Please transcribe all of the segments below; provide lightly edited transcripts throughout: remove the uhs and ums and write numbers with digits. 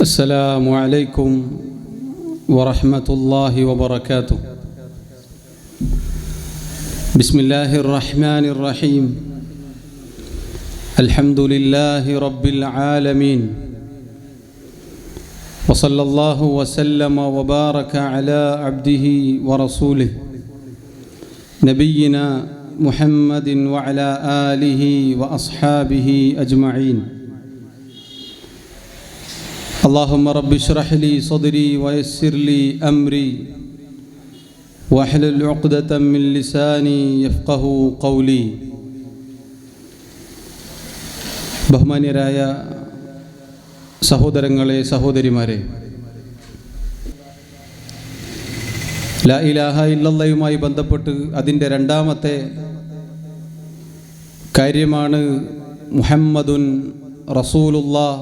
السلام عليكم ورحمة الله وبركاته. بسم الله الرحمن الرحيم. الحمد لله رب العالمين، وصلى الله وسلم وبارك على عبده ورسوله نبينا محمد وعلى آله وأصحابه أجمعين. اللهم رب اشرح لي صدري ويسر لي أمري واحلل عقدة من لساني يفقه قولي. ബഹുമാന്യരായ സഹോദരങ്ങളെ, സഹോദരിമാരെ, ലാ ഇലാഹ ഇല്ലല്ലാഹുമായി ബന്ധപ്പെട്ട് അതിൻ്റെ രണ്ടാമത്തെ കാര്യമാണ് മുഹമ്മദുൻ റസൂലുള്ളാഹ്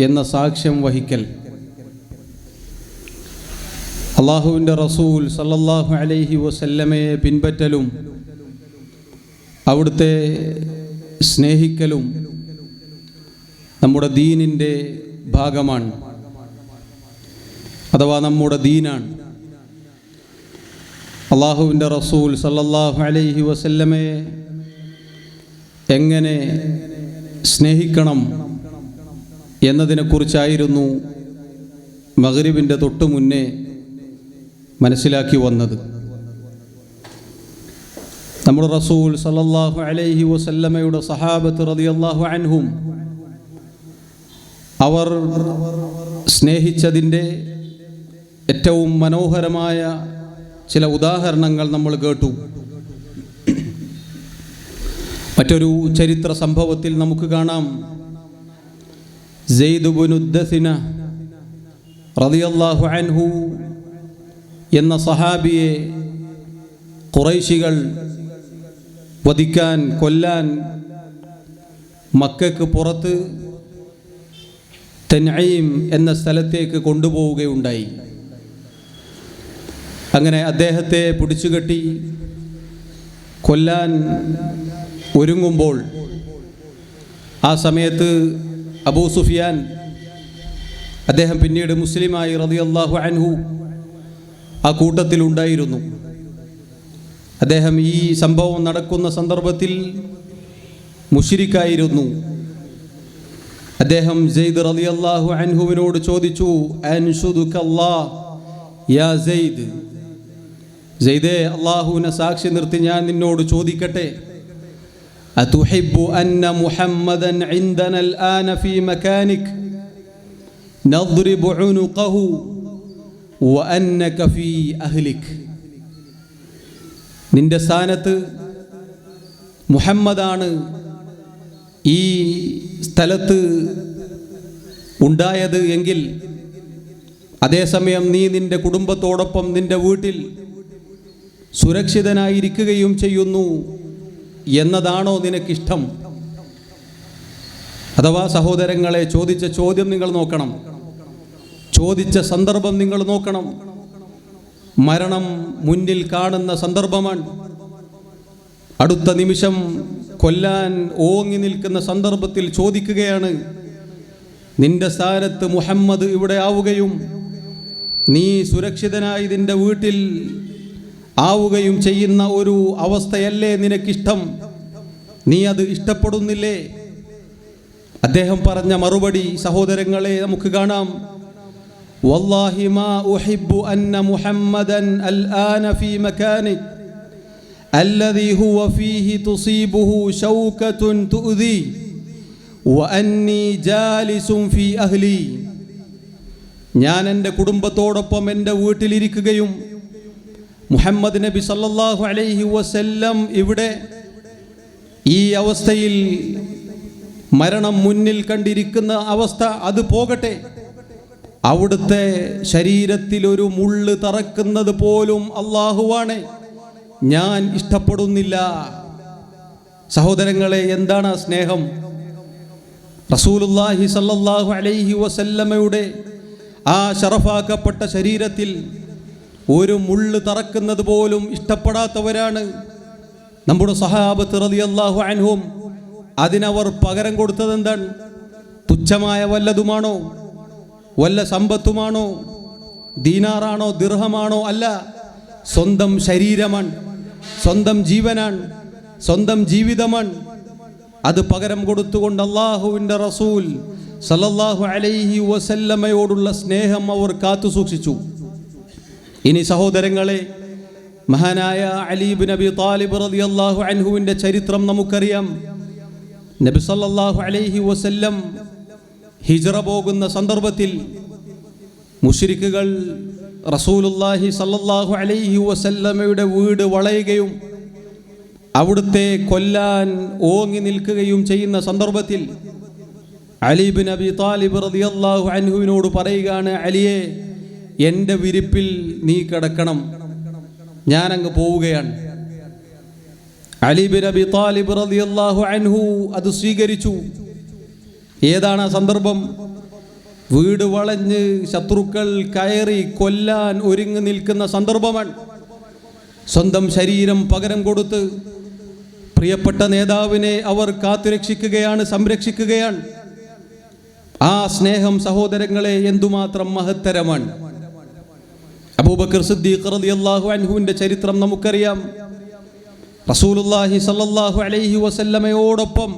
എന്ന സാക്ഷ്യം വഹിക്കൽ. അള്ളാഹുവിൻ്റെ റസൂൽ സല്ലല്ലാഹു അലൈഹി വസല്ലമയെ പിൻപറ്റലും അവിടുത്തെ സ്നേഹിക്കലും നമ്മുടെ ദീനിൻ്റെ ഭാഗമാണ്, അഥവാ നമ്മുടെ ദീനാണ്. അള്ളാഹുവിൻ്റെ റസൂൽ സല്ലല്ലാഹു അലൈഹി വസല്ലമയെ എങ്ങനെ സ്നേഹിക്കണം എന്നതിനെക്കുറിച്ചായിരുന്നു മഗ്രിബിൻ്റെ തൊട്ടു മുന്നേ മനസ്സിലാക്കി വന്നത്. നമ്മുടെ റസൂൽ സല്ലല്ലാഹു അലൈഹി വസല്ലമയുടെ സഹാബത്ത് റളിയല്ലാഹു അൻഹും അവർ സ്നേഹിച്ചതിൻ്റെ ഏറ്റവും മനോഹരമായ ചില ഉദാഹരണങ്ങൾ നമ്മൾ കേട്ടു. മറ്റൊരു ചരിത്ര സംഭവത്തിൽ നമുക്ക് കാണാം, സെയ്ദ് ഇബ്നു ദസ്ന റളിയല്ലാഹു അൻഹു എന്ന സഹാബിയെ ഖുറൈശികൾ വധിക്കാൻ, കൊല്ലാൻ മക്കയ്ക്ക് പുറത്ത് തൻഈം എന്ന സ്ഥലത്തേക്ക് കൊണ്ടുപോവുകയുണ്ടായി. അങ്ങനെ അദ്ദേഹത്തെ പിടിച്ചുകെട്ടി കൊല്ലാൻ ഒരുങ്ങുമ്പോൾ ആ സമയത്ത് അബൂ സുഫിയാൻ, അദ്ദേഹം പിന്നീട് മുസ്ലിമായി റളിയല്ലാഹു അൻഹു, ആ കൂട്ടത്തിലുണ്ടായിരുന്നു. അദ്ദേഹം ഈ സംഭവം നടക്കുന്ന സന്ദർഭത്തിൽ മുശ്രിക്കായിരുന്നു. അദ്ദേഹം സെയ്ദ് റളിയല്ലാഹു അൻഹുവിനോട് ചോദിച്ചു, അൻഷുദുകല്ലാഹ് യാ സെയ്ദ്, സെയ്ദേ, അല്ലാഹുവിനെ സാക്ഷി നിർത്തി ഞാൻ നിന്നോട് ചോദിക്കട്ടെ, അതുഹിബ്ബു അന്ന മുഹമ്മദൻ ഇൻദന അൽആന ഫീ മകാനിക് നദ്രിബു ഉനുഖഹു വഅന്നക ഫീ അഹ്ലിക്. നിന്റെ സ്ഥാനത്ത് മുഹമ്മദാണ് ഈ സ്ഥലത്ത് ഉണ്ടായത് എങ്കിൽ അതേസമയം നീ നിന്റെ കുടുംബത്തോടൊപ്പം നിന്റെ വീട്ടിൽ സുരക്ഷിതനായിരിക്കുകയും ചെയ്യുന്നു എന്നതാണോ നിനക്കിഷ്ടം? അഥവാ സഹോദരങ്ങളെ, ചോദിച്ച ചോദ്യം നിങ്ങൾ നോക്കണം, ചോദിച്ച സന്ദർഭം നിങ്ങൾ നോക്കണം. മരണം മുന്നിൽ കാണുന്ന സന്ദർഭമാണ്. അടുത്ത നിമിഷം കൊല്ലാൻ ഓങ്ങി നിൽക്കുന്ന സന്ദർഭത്തിൽ ചോദിക്കുകയാണ്, നിന്റെ സ്ഥാനത്ത് മുഹമ്മദ് ഇവിടെ ആവുകയും നീ സുരക്ഷിതനായി നിന്റെ വീട്ടിൽ ആവുകയും ചെയ്യുന്ന ഒരു അവസ്ഥയല്ലേ നിനക്കിഷ്ടം? നീ അത് ഇഷ്ടപ്പെടുന്നില്ലേ? അദ്ദേഹം പറഞ്ഞ മറുപടി സഹോദരങ്ങളെ നമുക്ക് കാണാം, വല്ലാഹി മാ ഉഹിബ്ബു അന്ന മുഹമ്മദൻ അൽആന ഫീ മകാനിക് അല്ലദീ ഹുവ ഫീഹി തുസീബുഹു ശൗകത്തുൻ തുഅദി വഅന്നി ജാലിസുൻ ഫീ അഹ്ലി. ഞാൻ എൻ്റെ കുടുംബത്തോടൊപ്പം എൻ്റെ വീട്ടിലിരിക്കുകയും മുഹമ്മദ് നബി സല്ലല്ലാഹു അലൈഹി വസല്ലം ഇവിടെ ഈ അവസ്ഥയിൽ മരണം മുന്നിൽ കണ്ടിരിക്കുന്ന അവസ്ഥ, അത് പോകട്ടെ, അവിടുത്തെ ശരീരത്തിൽ ഒരു മുള്ള് തറക്കുന്നത് പോലും അല്ലാഹുവാണ്, ഞാൻ ഇഷ്ടപ്പെടുന്നില്ല. സഹോദരങ്ങളെ, എന്താണ് സ്നേഹം? റസൂലുള്ളാഹി സല്ലല്ലാഹു അലൈഹി വസല്ലമയുടെ ആ ശറഫാക്കപ്പെട്ട ശരീരത്തിൽ ഒരു മുള്ള് തറക്കുന്നത് പോലും ഇഷ്ടപ്പെടാത്തവരാണ് നമ്മുടെ സഹാബത്ത് റളിയല്ലാഹു അൻഹും. അതിനവർ പകരം കൊടുത്തത് എന്താണ്? തുച്ഛമായ വല്ലതുമാണോ? വല്ല സമ്പത്തുമാണോ, ദീനാറാണോ, ദിർഹമാണോ? അല്ല, സ്വന്തം ശരീരമാണ്, സ്വന്തം ജീവനാണ്, സ്വന്തം ജീവിതമാണ്. അത് പകരം കൊടുത്തുകൊണ്ട് അള്ളാഹുവിൻ്റെ റസൂൽ സല്ലല്ലാഹു അലൈഹി വസല്ലമയോടുള്ള സ്നേഹം അവർ കാത്തു സൂക്ഷിച്ചു. ഇനി സഹോദരങ്ങളെ, മഹാനായ അലി ഇബ്നു അബി ത്വാലിബ് റളിയല്ലാഹു അൻഹുവിൻ്റെ ചരിത്രം നമുക്കറിയാം. നബി സല്ലല്ലാഹു അലൈഹി വസല്ലം ഹിജ്റ പോകുന്ന സന്ദർഭത്തിൽ മുശ്രിക്കുകൾ റസൂലുള്ളാഹി സല്ലല്ലാഹു അലൈഹി വസല്ലമയുടെ വീട് വളയുകയും അവിടുത്തെ കൊല്ലാൻ ഓങ്ങി നിൽക്കുകയും ചെയ്യുന്ന സന്ദർഭത്തിൽ അലി ഇബ്നു അബി ത്വാലിബ് റളിയല്ലാഹു അൻഹുവിനോട് പറയുകയാണ്, അലിയെ, എൻ്റെ വിരിപ്പിൽ നീ കിടക്കണം, ഞാനങ്ങ് പോവുകയാണ്. അലി ഇബ്നു അബി ത്വാലിബ് റളിയല്ലാഹു അൻഹു അത് സ്വീകരിച്ചു. ഏതാണ് ആ സന്ദർഭം? വീട് വളഞ്ഞ് ശത്രുക്കൾ കയറി കൊല്ലാൻ ഒരുങ്ങി നിൽക്കുന്ന സന്ദർഭമാണ്. സ്വന്തം ശരീരം പകരം കൊടുത്ത് പ്രിയപ്പെട്ട നേതാവിനെ അവർ കാത്തുരക്ഷിക്കുകയാണ്, സംരക്ഷിക്കുകയാണ്. ആ സ്നേഹം സഹോദരങ്ങളെ എന്തുമാത്രം മഹത്തരമാണ്. അബൂബക്കർ സിദ്ദീഖ് റളിയല്ലാഹു അൻഹുവിൻ്റെ ചരിത്രം നമുക്കറിയാം. റസൂലുള്ളാഹി സല്ലല്ലാഹു അലൈഹി വസല്ലമയോടൊപ്പം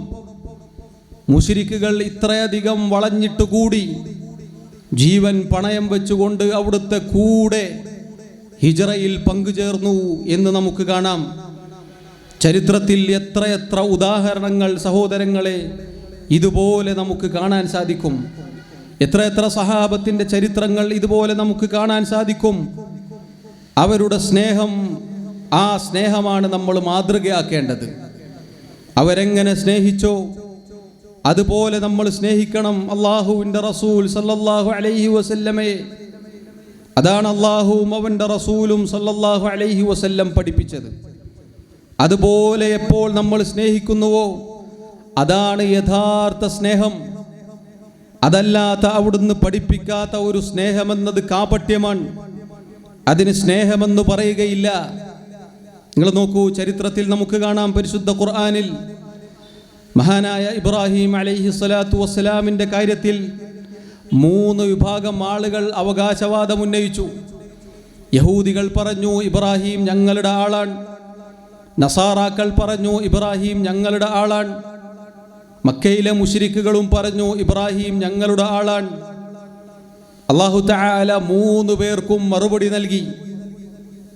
മുശ്രിക്കുകൾ ഇത്രയധികം വളഞ്ഞിട്ടുകൂടി ജീവൻ പണയം വെച്ചുകൊണ്ട് അവിടുത്തെ കൂടെ ഹിജ്റയിൽ പങ്കുചേർന്നു എന്ന് നമുക്ക് കാണാം. ചരിത്രത്തിൽ എത്രയെത്ര ഉദാഹരണങ്ങൾ സഹോദരങ്ങളെ ഇതുപോലെ നമുക്ക് കാണാൻ സാധിക്കും. എത്രയെത്ര സഹാബത്തിൻ്റെ ചരിത്രങ്ങൾ ഇതുപോലെ നമുക്ക് കാണാൻ സാധിക്കും. അവരുടെ സ്നേഹം, ആ സ്നേഹമാണ് നമ്മൾ മാതൃകയാക്കേണ്ടത്. അവരെങ്ങനെ സ്നേഹിച്ചോ അതുപോലെ നമ്മൾ സ്നേഹിക്കണം അള്ളാഹുവിൻ്റെ റസൂൽ സല്ലല്ലാഹു അലൈഹി വസല്ലമയെ. അതാണ് അള്ളാഹുവും അവൻ്റെ റസൂലും സല്ലല്ലാഹു അലൈഹി വസല്ലം പഠിപ്പിച്ചത്. അതുപോലെ എപ്പോൾ നമ്മൾ സ്നേഹിക്കുന്നുവോ അതാണ് യഥാർത്ഥ സ്നേഹം. അതല്ലാത്ത അവിടുന്ന് പഠിപ്പിക്കാത്ത ഒരു സ്നേഹമെന്നത് കാപട്യമാണ്. അതിന് സ്നേഹമെന്ന് പറയുകയില്ല. നിങ്ങൾ നോക്കൂ, ചരിത്രത്തിൽ നമുക്ക് കാണാം, പരിശുദ്ധ ഖുർആനിൽ മഹാനായ ഇബ്രാഹിം അലൈഹി സ്വലാത്തു വസ്സലാമിൻ്റെ കാര്യത്തിൽ 3 വിഭാഗം ആളുകൾ അവകാശവാദം ഉന്നയിച്ചു. യഹൂദികൾ പറഞ്ഞു, ഇബ്രാഹിം ഞങ്ങളുടെ ആളാണ്. നസാറാക്കൾ പറഞ്ഞു, ഇബ്രാഹിം ഞങ്ങളുടെ ആളാണ്. മക്കയിലെ മുശ്രിക്കുകളും പറഞ്ഞു, ഇബ്രാഹിം ഞങ്ങളുടെ ആളാണ്. അല്ലാഹു തആല 3 പേർക്കും മറുപടി നൽകി.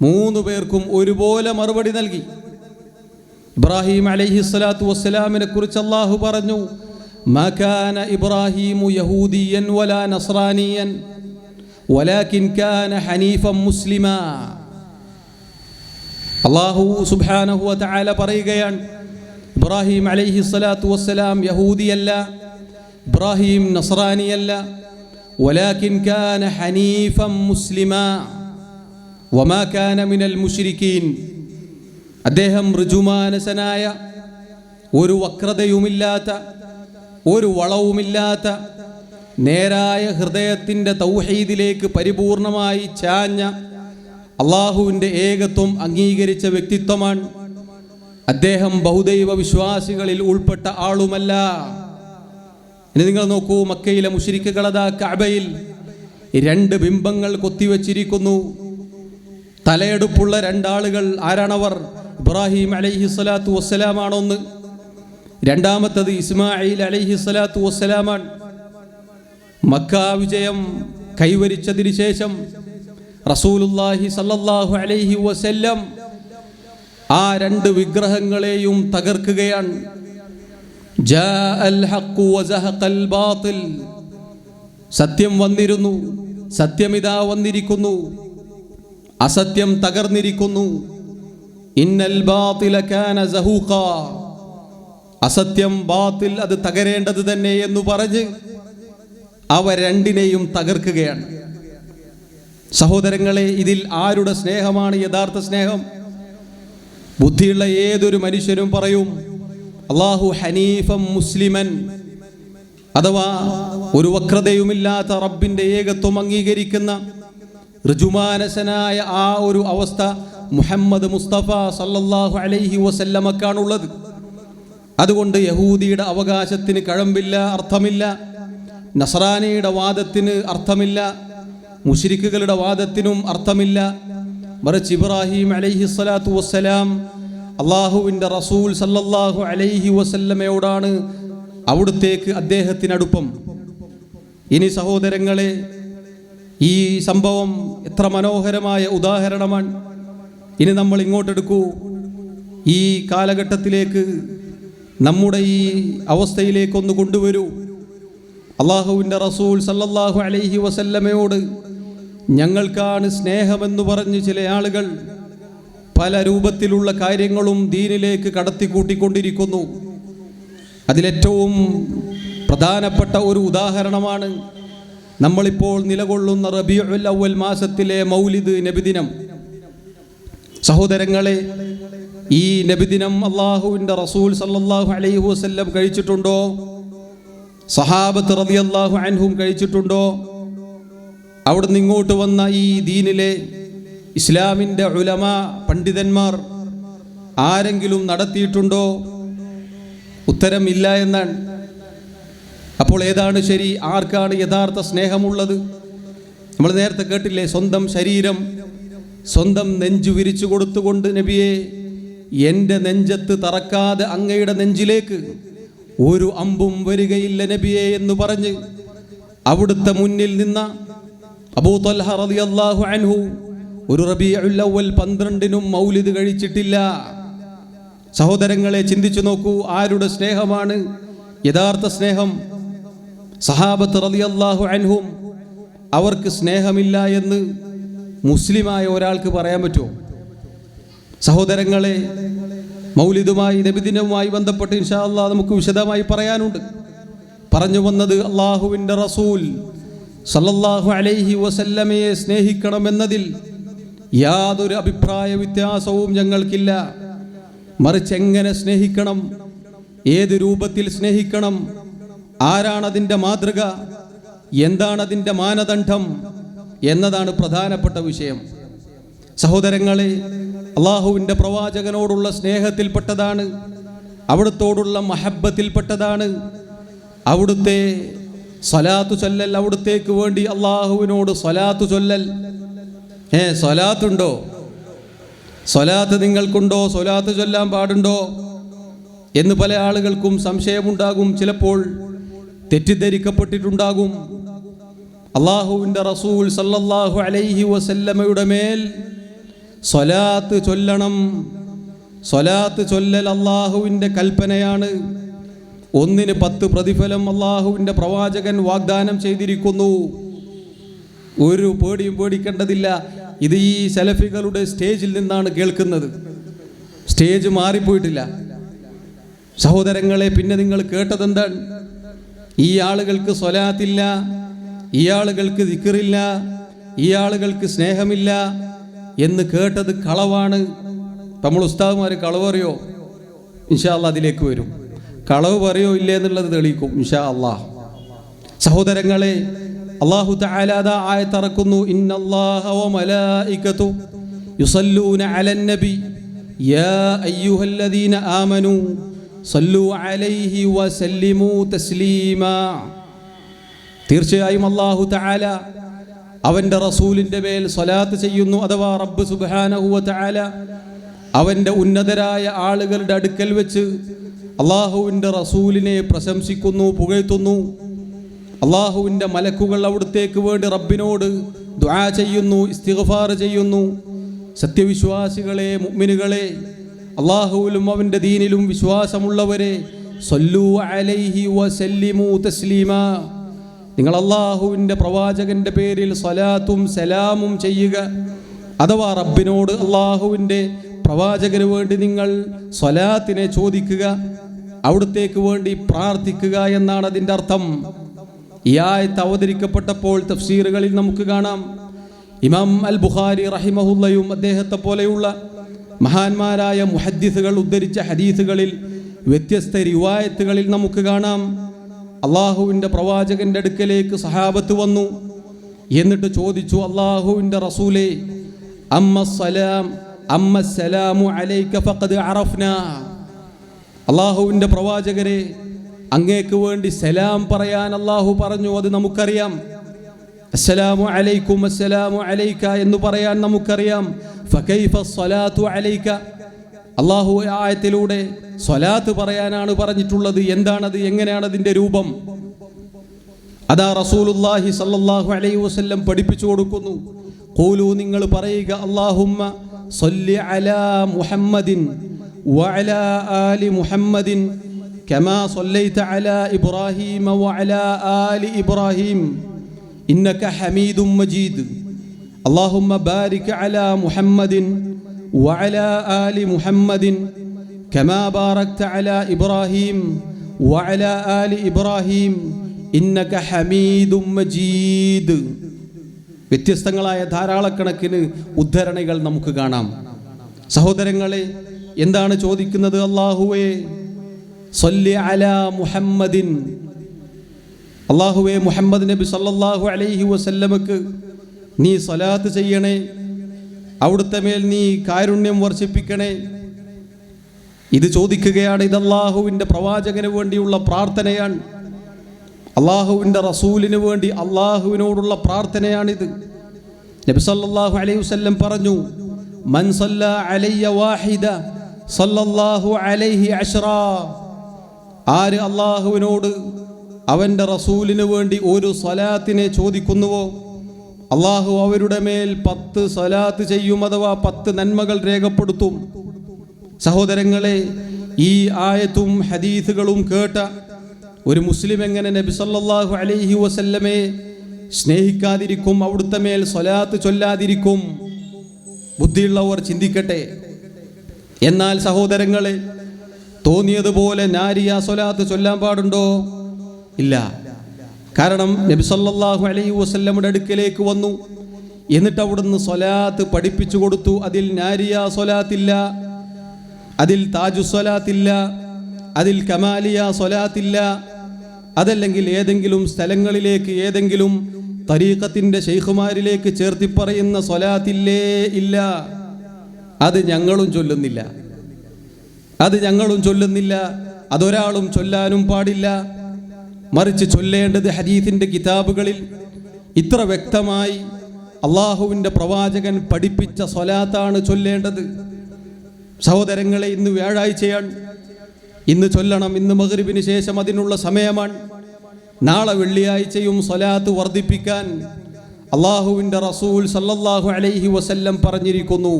3 പേർക്കും ഒരുപോലെ മറുപടി നൽകി. ഇബ്രാഹിം അലൈഹി സ്വലാത്തു വസ്സലാമിനെ കുറിച്ച് അല്ലാഹു പറഞ്ഞു, മാ കാന ഇബ്രാഹിമു യഹൂദിയൻ വലാ നസ്രാനിയൻ വലാകിൻ കാന ഹനീഫൻ മുസ്ലിമാ. അല്ലാഹു സുബ്ഹാനഹു വ തആല പറയുകയാണ്, ഇബ്രാഹിം അലൈഹി സ്വലാത്തു വസ്സലാം യഹൂദിയല്ല, ഇബ്രാഹിം നസ്രാനിയല്ല, വലാകിൻ കാന ഹനീഫൻ മുസ്ലിമാ വമാ കാന മിനൽ മുശ്രിക്കീൻ. അദ്ദേഹം ഋജുമാനസനായ, ഒരു വക്രതയുമില്ലാത്ത, ഒരു വളവുമില്ലാത്ത, നേരായ ഹൃദയത്തിൻ്റെ തൗഹീദിലേക്ക് പരിപൂർണമായി ചാഞ്ഞ, അള്ളാഹുവിൻ്റെ ഏകത്വം അംഗീകരിച്ച വ്യക്തിത്വമാണ്. അദ്ദേഹം ബഹുദൈവ വിശ്വാസികളിൽ ഉൾപ്പെട്ട ആളുമല്ല. ഇനി നിങ്ങൾ നോക്കൂ, മക്കയിലെ മുശ്രിക്കുകൾ അതാ കഅബയിൽ 2 ബിംബങ്ങൾ കൊത്തിവെച്ചിരിക്കുന്നു. തലയെടുപ്പുള്ള 2 ആളുകൾ. ആരാണവർ? ഇബ്രാഹിം അലൈഹി സ്വലാത്തു വസ്സലാമാണ് ഒന്ന്, രണ്ടാമത്തത് ഇസ്മായിൽ അലൈഹി സ്വലാത്തു വസ്സലാമാണ്. മക്ക വിജയം കൈവരിച്ചതിന് ശേഷം റസൂലുള്ളാഹി സല്ലല്ലാഹു അലൈഹി വസല്ലം ആ 2 വിഗ്രഹങ്ങളെയും തകർക്കുകയാണ്. ജാഅൽ ഹഖ് വസഹഖൽ ബാതിൽ. സത്യം വന്നിരുന്നു, സത്യമിതാ വന്നിരിക്കുന്നു, അസത്യം തകർന്നിരിക്കുന്നു. ഇന്നൽ ബാതില കാന സഹൂഖ. അസത്യം, ബാതിൽ അത് തകരേണ്ടത് തന്നെ എന്ന് പറഞ്ഞ് അവ 2നെയും തകർക്കുകയാണ്. സഹോദരങ്ങളെ, ഇതിൽ ആരുടെ സ്നേഹമാണ് യഥാർത്ഥ സ്നേഹം? ബുദ്ധിയുള്ള ഏതൊരു മനുഷ്യനും പറയും, അല്ലാഹു ഹനീഫൻ മുസ്ലിമൻ, അഥവാ ഒരു വക്രതയുമില്ലാത്ത റബ്ബിൻ്റെ ഏകത്വം അംഗീകരിക്കുന്ന ഋജുമാനസനായ ആ ഒരു അവസ്ഥ മുഹമ്മദ് മുസ്തഫ സല്ലല്ലാഹു അലൈഹി വസല്ലമക്കാണുള്ളത്. അതുകൊണ്ട് യഹൂദിയുടെ അവകാശത്തിന് കഴമ്പില്ല, അർത്ഥമില്ല. നസ്രാനിയുടെ വാദത്തിന് അർത്ഥമില്ല, മുശ്രിക്കുകളുടെ വാദത്തിനും അർത്ഥമില്ല. മറിച്ച് ഇബ്രാഹിം അലൈഹിസ്സലാത്തു വസ്സലാം അള്ളാഹുവിൻ്റെ റസൂൽ സല്ലല്ലാഹു അലൈഹി വസല്ലമയോടാണ് അവിടുത്തേക്ക് അദ്ദേഹത്തിനടുപ്പം. ഇനി സഹോദരങ്ങളെ, ഈ സംഭവം എത്ര മനോഹരമായ ഉദാഹരണമാണ്. ഇനി നമ്മൾ ഇങ്ങോട്ടെടുക്കൂ, ഈ കാലഘട്ടത്തിലേക്ക്, നമ്മുടെ ഈ അവസ്ഥയിലേക്കൊന്ന് കൊണ്ടുവരൂ. അള്ളാഹുവിൻ്റെ റസൂൽ സല്ലല്ലാഹു അലൈഹി വസല്ലമയോട് ഞങ്ങൾക്കാണ് സ്നേഹമെന്ന് പറഞ്ഞ് ചില ആളുകൾ പല രൂപത്തിലുള്ള കാര്യങ്ങളും ദീനിലേക്ക് കടത്തിക്കൂട്ടിക്കൊണ്ടിരിക്കുന്നു. അതിലേറ്റവും പ്രധാനപ്പെട്ട ഒരു ഉദാഹരണമാണ് നമ്മളിപ്പോൾ നിലകൊള്ളുന്ന റബീഉൽ അവ്വൽ മാസത്തിലെ മൗലിദ് നബിദിനം. സഹോദരങ്ങളെ, ഈ നബിദിനം അള്ളാഹുവിൻ്റെ റസൂൽ സല്ലല്ലാഹു അലൈഹി വസല്ലം കഴിച്ചിട്ടുണ്ടോ? സഹാബത്ത് റളിയല്ലാഹു അൻഹും കഴിച്ചിട്ടുണ്ടോ? അവിടുന്ന് ഇങ്ങോട്ട് വന്ന ഈ ദീനിലെ ഇസ്ലാമിൻ്റെ ഉലമ പണ്ഡിതന്മാർ ആരെങ്കിലും നടത്തിയിട്ടുണ്ടോ? ഉത്തരം ഇല്ല എന്നാണ്. അപ്പോൾ ഏതാണ് ശരി? ആർക്കാണ് യഥാർത്ഥ സ്നേഹമുള്ളത്? നമ്മൾ നേരത്തെ കേട്ടില്ലേ, സ്വന്തം ശരീരം സ്വന്തം നെഞ്ചു വിരിച്ചു കൊടുത്തുകൊണ്ട് നബിയെ, എൻ്റെ നെഞ്ചത്ത് തറക്കാതെ അങ്ങയുടെ നെഞ്ചിലേക്ക് ഒരു അമ്പും വരികയില്ല നബിയെ എന്ന് പറഞ്ഞ് അവിടുത്തെ മുന്നിൽ നിന്ന അബൂ ത്വൽഹ റളിയല്ലാഹു അൻഹു ഒരു റബീഉൽ അവ്വൽ 12-നും മൗലിദ് കഴിച്ചിട്ടില്ല. സഹോദരങ്ങളെ, ചിന്തിച്ചു നോക്കൂ, ആരുടെ സ്നേഹമാണ് യഥാർത്ഥ സ്നേഹം? സഹാബത്ത് റളിയല്ലാഹു അൻഹും അവർക്ക് സ്നേഹമില്ല എന്ന് മുസ്ലിമായ ഒരാൾക്ക് പറയാൻ പറ്റുമോ? സഹോദരങ്ങളെ, മൗലിദുമായി നബിദിനവുമായി ബന്ധപ്പെട്ട് ഇൻഷാ അല്ലാഹ് നമുക്ക് വിശദമായി പറയാനുണ്ട്. പറഞ്ഞു വന്നത്, അള്ളാഹുവിൻ്റെ റസൂൽ സല്ലല്ലാഹു അലൈഹി വസല്ലമയെ സ്നേഹിക്കണമെന്നതിൽ യാതൊരു അഭിപ്രായ വ്യത്യാസവും ഞങ്ങൾക്കില്ല. മറിച്ച് എങ്ങനെ സ്നേഹിക്കണം, ഏത് രൂപത്തിൽ സ്നേഹിക്കണം, ആരാണതിൻ്റെ മാതൃക, എന്താണതിൻ്റെ മാനദണ്ഡം എന്നതാണ് പ്രധാനപ്പെട്ട വിഷയം. സഹോദരങ്ങളെ, അള്ളാഹുവിൻ്റെ പ്രവാചകനോടുള്ള സ്നേഹത്തിൽപ്പെട്ടതാണ്, അവിടുത്തോടുള്ള മഹബ്ബത്തിൽപ്പെട്ടതാണ് അവിടുത്തെ സ്വലാത്തു ചൊല്ലൽ. അവിടുത്തേക്ക് വേണ്ടി അള്ളാഹുവിനോട് സ്വലാത്തു ചൊല്ലൽ. സ്വലാത്തുണ്ടോ? സ്വലാത്ത് നിങ്ങൾക്കുണ്ടോ? സ്വലാത്ത് ചൊല്ലാൻ പാടുണ്ടോ എന്ന് പല ആളുകൾക്കും സംശയമുണ്ടാകും, ചിലപ്പോൾ തെറ്റിദ്ധരിക്കപ്പെട്ടിട്ടുണ്ടാകും. അള്ളാഹുവിൻ്റെ റസൂൽ സല്ലല്ലാഹു അലൈഹി വസല്ലമയുടെ മേൽ സ്വലാത്ത് ചൊല്ലണം. സ്വലാത്ത് ചൊല്ലൽ അള്ളാഹുവിൻ്റെ കൽപ്പനയാണ്. 1-ന് 10 പ്രതിഫലം അള്ളാഹുവിൻ്റെ പ്രവാചകൻ വാഗ്ദാനം ചെയ്തിരിക്കുന്നു. ഒരു പേടിയും പേടിക്കേണ്ടതില്ല. ഇത് ഈ സലഫികളുടെ സ്റ്റേജിൽ നിന്നാണ് കേൾക്കുന്നത്, സ്റ്റേജ് മാറിപ്പോയിട്ടില്ല. സഹോദരങ്ങളെ, പിന്നെ നിങ്ങൾ കേട്ടതെന്താണ്? ഈ ആളുകൾക്ക് സ്വലാത്തില്ല, ഈ ആളുകൾക്ക് ദിക്റില്ല, ഈ ആളുകൾക്ക് സ്നേഹമില്ല എന്ന് കേട്ടത് കളവാണ്. നമ്മൾ ഉസ്താദുമാർ കളവ് പറയോ? ഇൻഷാ അല്ലാഹ് അതിലേക്ക് വരും. കളവ് പറയോ ഇല്ലേ എന്നുള്ളത് തെളിയിക്കും ഇൻഷാ അല്ലാഹ്. സഹോദരങ്ങളെ, അല്ലാഹു തആല ദാ ആയത്ത് ഇറക്കുന്നു, ഇന്നല്ലാഹ വ മലായികതു യുസല്ലൂന അലൻ നബി യാ അയ്യുഹല്ലദീന ആമനൂ സല്ലു അലൈഹി വസല്ലിമു തസ്ലീമാ. തീർച്ചയായും അല്ലാഹു തആല അവൻ്റെ റസൂലിൻ്റെ മേൽ സ്വലാത്ത് ചെയ്യുന്നു. അഥവാ റബ്ബ് സുബ്ഹാനഹു വ തആല അവൻ്റെ ഉന്നതരായ ആളുകളുടെ അടുക്കൽ വെച്ച് അള്ളാഹുവിൻ്റെ റസൂലിനെ പ്രശംസിക്കുന്നു, പുകഴ്ത്തുന്നു. അള്ളാഹുവിൻ്റെ മലക്കുകൾ അവിടുത്തേക്ക് വേണ്ടി റബ്ബിനോട് ദുആ ചെയ്യുന്നു, ഇസ്തിഗ്ഫാർ ചെയ്യുന്നു. സത്യവിശ്വാസികളെ, മുഅ്മിനുകളെ, അള്ളാഹുവിലും അവൻ്റെ ദീനിലും വിശ്വാസമുള്ളവരെ, സല്ലു അലൈഹി വസല്ലിമു തസ്ലീമാ, നിങ്ങൾ അള്ളാഹുവിൻ്റെ പ്രവാചകൻ്റെ പേരിൽ സ്വലാത്തും സലാമും ചെയ്യുക. അഥവാ റബ്ബിനോട്, അള്ളാഹുവിൻ്റെ പ്രവാചകന് വേണ്ടി നിങ്ങൾ സ്വലാത്തിനെ ചോദിക്കുക, അവിടുത്തേക്ക് വേണ്ടി പ്രാർത്ഥിക്കുക എന്നാണ് അതിൻ്റെ അർത്ഥം. ഈ ആയത്ത് അവതരിക്കപ്പെട്ടപ്പോൾ തഫ്സീറുകളിൽ നമുക്ക് കാണാം, ഇമാം അൽ ബുഖാരി റഹിമഹുല്ലയും അദ്ദേഹത്തെ പോലെയുള്ള മഹാന്മാരായ മുഹദ്ദിസുകൾ ഉദ്ധരിച്ച ഹദീസുകളിൽ വ്യത്യസ്ത റിവായത്തുകളിൽ നമുക്ക് കാണാം, അള്ളാഹുവിൻ്റെ പ്രവാചകൻ്റെ അടുക്കലേക്ക് സഹാബത്ത് വന്നു. എന്നിട്ട് ചോദിച്ചു, അള്ളാഹുവിൻ്റെ റസൂലേ, അമ്മസ്സലാമു അലൈക ഫഖദ് അറഫ്നാ. അള്ളാഹുവിൻ്റെ പ്രവാചകരെ, അങ്ങേക്ക് വേണ്ടി സലാം പറയാൻ അള്ളാഹു പറഞ്ഞു, അത് നമുക്കറിയാം. അസ്സലാമു അലൈക്കും അസ്സലാമു അലൈക എന്ന് പറയാൻ നമുക്കറിയാം. ഫകൈഫ സ്വലാത്തു അലൈക, അള്ളാഹു ആയത്തിലൂടെ സ്വലാത്ത് പറയാനാണ് പറഞ്ഞിട്ടുള്ളത്. എന്താണത്, എങ്ങനെയാണ് അതിൻ്റെ രൂപം? അതാ റസൂലുള്ളാഹി സ്വല്ലല്ലാഹു അലൈഹി വസല്ലം പഠിപ്പിച്ചു കൊടുക്കുന്നു. ഖൂലു, നിങ്ങൾ പറയുക, അല്ലാഹുമ്മ സ്വല്ലി അലാ മുഹമ്മദിൻ വഅലാ ആലി മുഹമ്മദിൻ കമാ സ്വല്ലൈത അലാ ഇബ്രാഹീമ വഅലാ ആലി ഇബ്രാഹീം ഇന്നക ഹമീദും മജീദ്. അല്ലാഹുമ്മ ബാരിക് അലാ മുഹമ്മദിൻ വഅലാ ആലി മുഹമ്മദിൻ കമാ ബാറക്ത അലാ ഇബ്രാഹീം വഅലാ ആലി ഇബ്രാഹീം ഇന്നക ഹമീദും മജീദ്. വ്യത്യസ്തങ്ങളായ ധാരാളക്കണക്കിന് ഉദ്ധരണികൾ നമുക്ക് കാണാം. സഹോദരങ്ങളെ, എന്താണ് ചോദിക്കുന്നത്? അല്ലാഹുവേ സ്വല്ലി അലാ മുഹമ്മദിൻ, അല്ലാഹുവേ മുഹമ്മദ് നബി സല്ലല്ലാഹു അലൈഹി വസല്ലമക്ക് നീ സ്വലാത്ത് ചെയ്യണേ, അവിടുത്തെ മേൽ നീ കാരുണ്യം വർഷിപ്പിക്കണേ. ഇത് ചോദിക്കുകയാണ്. ഇത് അല്ലാഹുവിൻ്റെ പ്രവാചകന് വേണ്ടിയുള്ള പ്രാർത്ഥനയാണ്. അള്ളാഹുവിൻ്റെ റസൂലിന് വേണ്ടി അള്ളാഹുവിനോടുള്ള പ്രാർത്ഥനയാണിത്. നബി സല്ലല്ലാഹു അലൈഹി വസല്ലം പറഞ്ഞു, മൻ സല്ല അലയ്യ വാഹിദ സല്ലല്ലാഹു അലൈഹി അശ്റാ. ആര് അള്ളാഹുവിനോട് അവൻ്റെ റസൂലിന് വേണ്ടി ഒരു സ്വലാത്തിനെ ചോദിക്കുന്നുവോ, അള്ളാഹു അവരുടെ മേൽ 10 സ്വലാത്ത് ചെയ്യും, അഥവാ 10 നന്മകൾ രേഖപ്പെടുത്തും. സഹോദരങ്ങളെ, ഈ ആയത്തും ഹദീസുകളും കേട്ട ഒരു മുസ്ലിം എങ്ങനെ നബി സല്ലല്ലാഹു അലൈഹി വസല്ലമയെ സ്നേഹിക്കാതിരിക്കും, അവിടുത്തെ മേൽ സ്വലാത്ത് ചൊല്ലാതിരിക്കും? ബുദ്ധിയുള്ളവർ ചിന്തിക്കട്ടെ. എന്നാൽ സഹോദരങ്ങളെ, തോന്നിയതുപോലെ നാരിയ സ്വലാത്ത് ചൊല്ലാൻ പാടുണ്ടോ? ഇല്ല. കാരണം നബി സല്ലല്ലാഹു അലൈഹി വസല്ലമയുടെ അടുക്കലേക്ക് വന്നു, എന്നിട്ട് അവിടുന്ന് സ്വലാത്ത് പഠിപ്പിച്ചു കൊടുത്തു. അതിൽ നാരിയ സ്വലാത്തില്ല, അതിൽ താജു സ്വലാത്തില്ല, അതിൽ കമാലിയ സ്വലാത്തില്ല. അതല്ലെങ്കിൽ ഏതെങ്കിലും സ്ഥലങ്ങളിലേക്ക്, ഏതെങ്കിലും തരീഖത്തിൻ്റെ ശൈഖുമാരിലേക്ക് ചേർത്തിപ്പറയുന്ന സ്വലാത്തില്ലേ? ഇല്ല. അത് ഞങ്ങളും ചൊല്ലുന്നില്ല, അതൊരാളും ചൊല്ലാനും പാടില്ല. മറിച്ച് ചൊല്ലേണ്ടത് ഹദീസിൻ്റെ കിതാബുകളിൽ ഇത്ര വ്യക്തമായി അള്ളാഹുവിൻ്റെ പ്രവാചകൻ പഠിപ്പിച്ച സ്വലാത്താണ് ചൊല്ലേണ്ടത്. സഹോദരങ്ങളെ, ഇന്ന് വ്യാഴാഴ്ചയാണ്, ഇന്ന് ചൊല്ലണം. ഇന്ന് മഗ്രിബിന് ശേഷം അതിനുള്ള സമയമാണ്. നാളെ വെള്ളിയാഴ്ചയും സ്വലാത്ത് വർദ്ധിപ്പിക്കാൻ അള്ളാഹുവിൻ്റെ റസൂൽ സല്ലല്ലാഹു അലൈഹി വസല്ലം പറഞ്ഞിരിക്കുന്നു.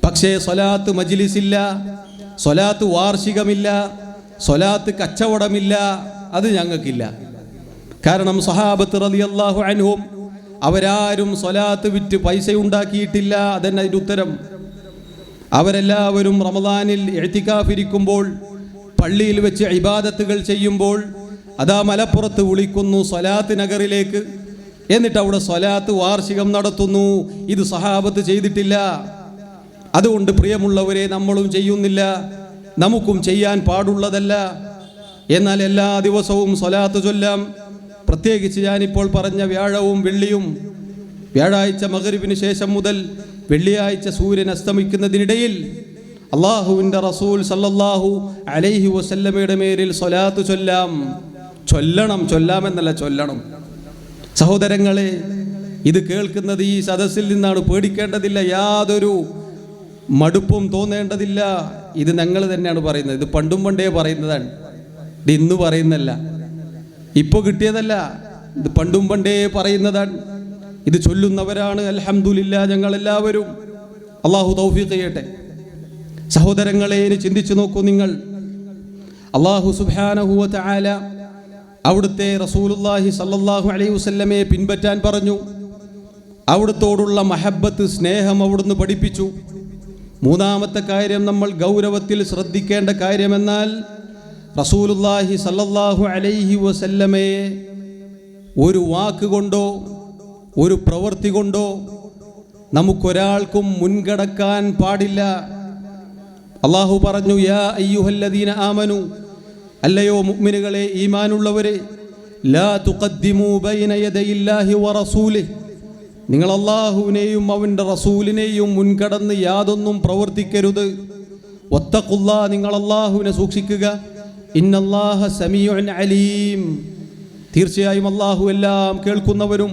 പക്ഷേ സ്വലാത്ത് മജ്ലിസില്ല, സ്വലാത്ത് വാർഷികമില്ല, സ്വലാത്ത് കച്ചവടമില്ല, അത് ഞങ്ങൾക്കില്ല. കാരണം സഹാബത്ത് റളിയല്ലാഹു അൻഹും അവരാരും സ്വലാത്ത് വിറ്റ് പൈസ ഉണ്ടാക്കിയിട്ടില്ല. അതന്നെ അതിൻ്റെ ഉത്തരം. അവരെല്ലാവരും റമദാനിൽ ഇഅ്തികാഫിരിക്കുമ്പോൾ, പള്ളിയിൽ വെച്ച് ഇബാദത്തുകൾ ചെയ്യുമ്പോൾ, അതാ മലപ്പുറത്ത് വിളിക്കുന്നു സ്വലാത്ത് നഗറിലേക്ക്, എന്നിട്ട് അവിടെ സ്വലാത്ത് വാർഷികം നടത്തുന്നു. ഇത് സഹാബത്ത് ചെയ്തിട്ടില്ല. അതുകൊണ്ട് പ്രിയമുള്ളവരെ, നമ്മളും ചെയ്യുന്നില്ല, നമുക്കും ചെയ്യാൻ പാടുള്ളതല്ല. എന്നാൽ എല്ലാ ദിവസവും സ്വലാത്ത് ചൊല്ലാം. പ്രത്യേകിച്ച് ഞാനിപ്പോൾ പറഞ്ഞ വ്യാഴവും വെള്ളിയും, വ്യാഴാഴ്ച മഗ്രിബിന് ശേഷം മുതൽ വെള്ളിയാഴ്ച സൂര്യൻ അസ്തമിക്കുന്നതിനിടയിൽ അള്ളാഹുവിൻ്റെ റസൂൽ സല്ലല്ലാഹു അലൈഹി വസല്ലമയുടെ മേലിൽ സ്വലാത്ത് ചൊല്ലാം. ചൊല്ലാമെന്നല്ല, ചൊല്ലണം. സഹോദരങ്ങളെ, ഇത് കേൾക്കുന്നത് ഈ സദസ്സിൽ നിന്നാണ്. പേടിക്കേണ്ടതില്ല, യാതൊരു മടുപ്പും തോന്നേണ്ടതില്ല. ഇത് ഞങ്ങൾ തന്നെയാണ് പറയുന്നത്. ഇത് പണ്ടും പണ്ടേ പറയുന്നതാണ്. ഇത് ഇന്ന് പറയുന്നല്ല, ഇപ്പോൾ കിട്ടിയതല്ല. ഇത് പണ്ടും പണ്ടേ പറയുന്നതാണ്. ഇത് ചൊല്ലുന്നവരാണ്. അൽഹംദുലില്ലാ, ഞങ്ങളെല്ലാവരും. അള്ളാഹു തൗഫീഖ് ചെയ്യട്ടെ. സഹോദരങ്ങളെ, ഇനി ചിന്തിച്ചു നോക്കൂ നിങ്ങൾ. അള്ളാഹു സുബ്ഹാനഹു വ തആല അവിടുത്തെ റസൂലുള്ളാഹി സല്ലല്ലാഹു അലൈഹി വസല്ലമയെ പിൻപറ്റാൻ പറഞ്ഞു. അവിടുത്തോടുള്ള മഹബ്ബത്ത്, സ്നേഹം അവിടുന്ന് പഠിപ്പിച്ചു. മൂന്നാമത്തെ കാര്യം നമ്മൾ ഗൗരവത്തിൽ ശ്രദ്ധിക്കേണ്ട കാര്യമെന്നാൽ, റസൂലുള്ളാഹി സല്ലല്ലാഹു അലൈഹി വസല്ലമയെ ഒരു വാക്ക് കൊണ്ടോ ഒരു പ്രവൃത്തി കൊണ്ടോ നമുക്കൊരാൾക്കും മുൻകടക്കാൻ പാടില്ല. അള്ളാഹു പറഞ്ഞു, യാ അയ്യുഹല്ലദീന ആമനു, അല്ലയോ മുഅ്മിനുകളെ, ഈമാനുള്ളവരെ, ലാ തുഖദ്ദിമൂ ബൈന യദയില്ലാഹി വറസൂലിഹി, നിങ്ങൾ അള്ളാഹുവിനെയും അവൻ്റെ റസൂലിനെയും മുൻകടന്ന് യാതൊന്നും പ്രവർത്തിക്കരുത്. വത്തഖുല്ലാ, നിങ്ങൾ അള്ളാഹുവിനെ സൂക്ഷിക്കുക. ഇന്നല്ലാഹ സമീഉൻ അലീം, തീർച്ചയായും അല്ലാഹു എല്ലാം കേൾക്കുന്നവനും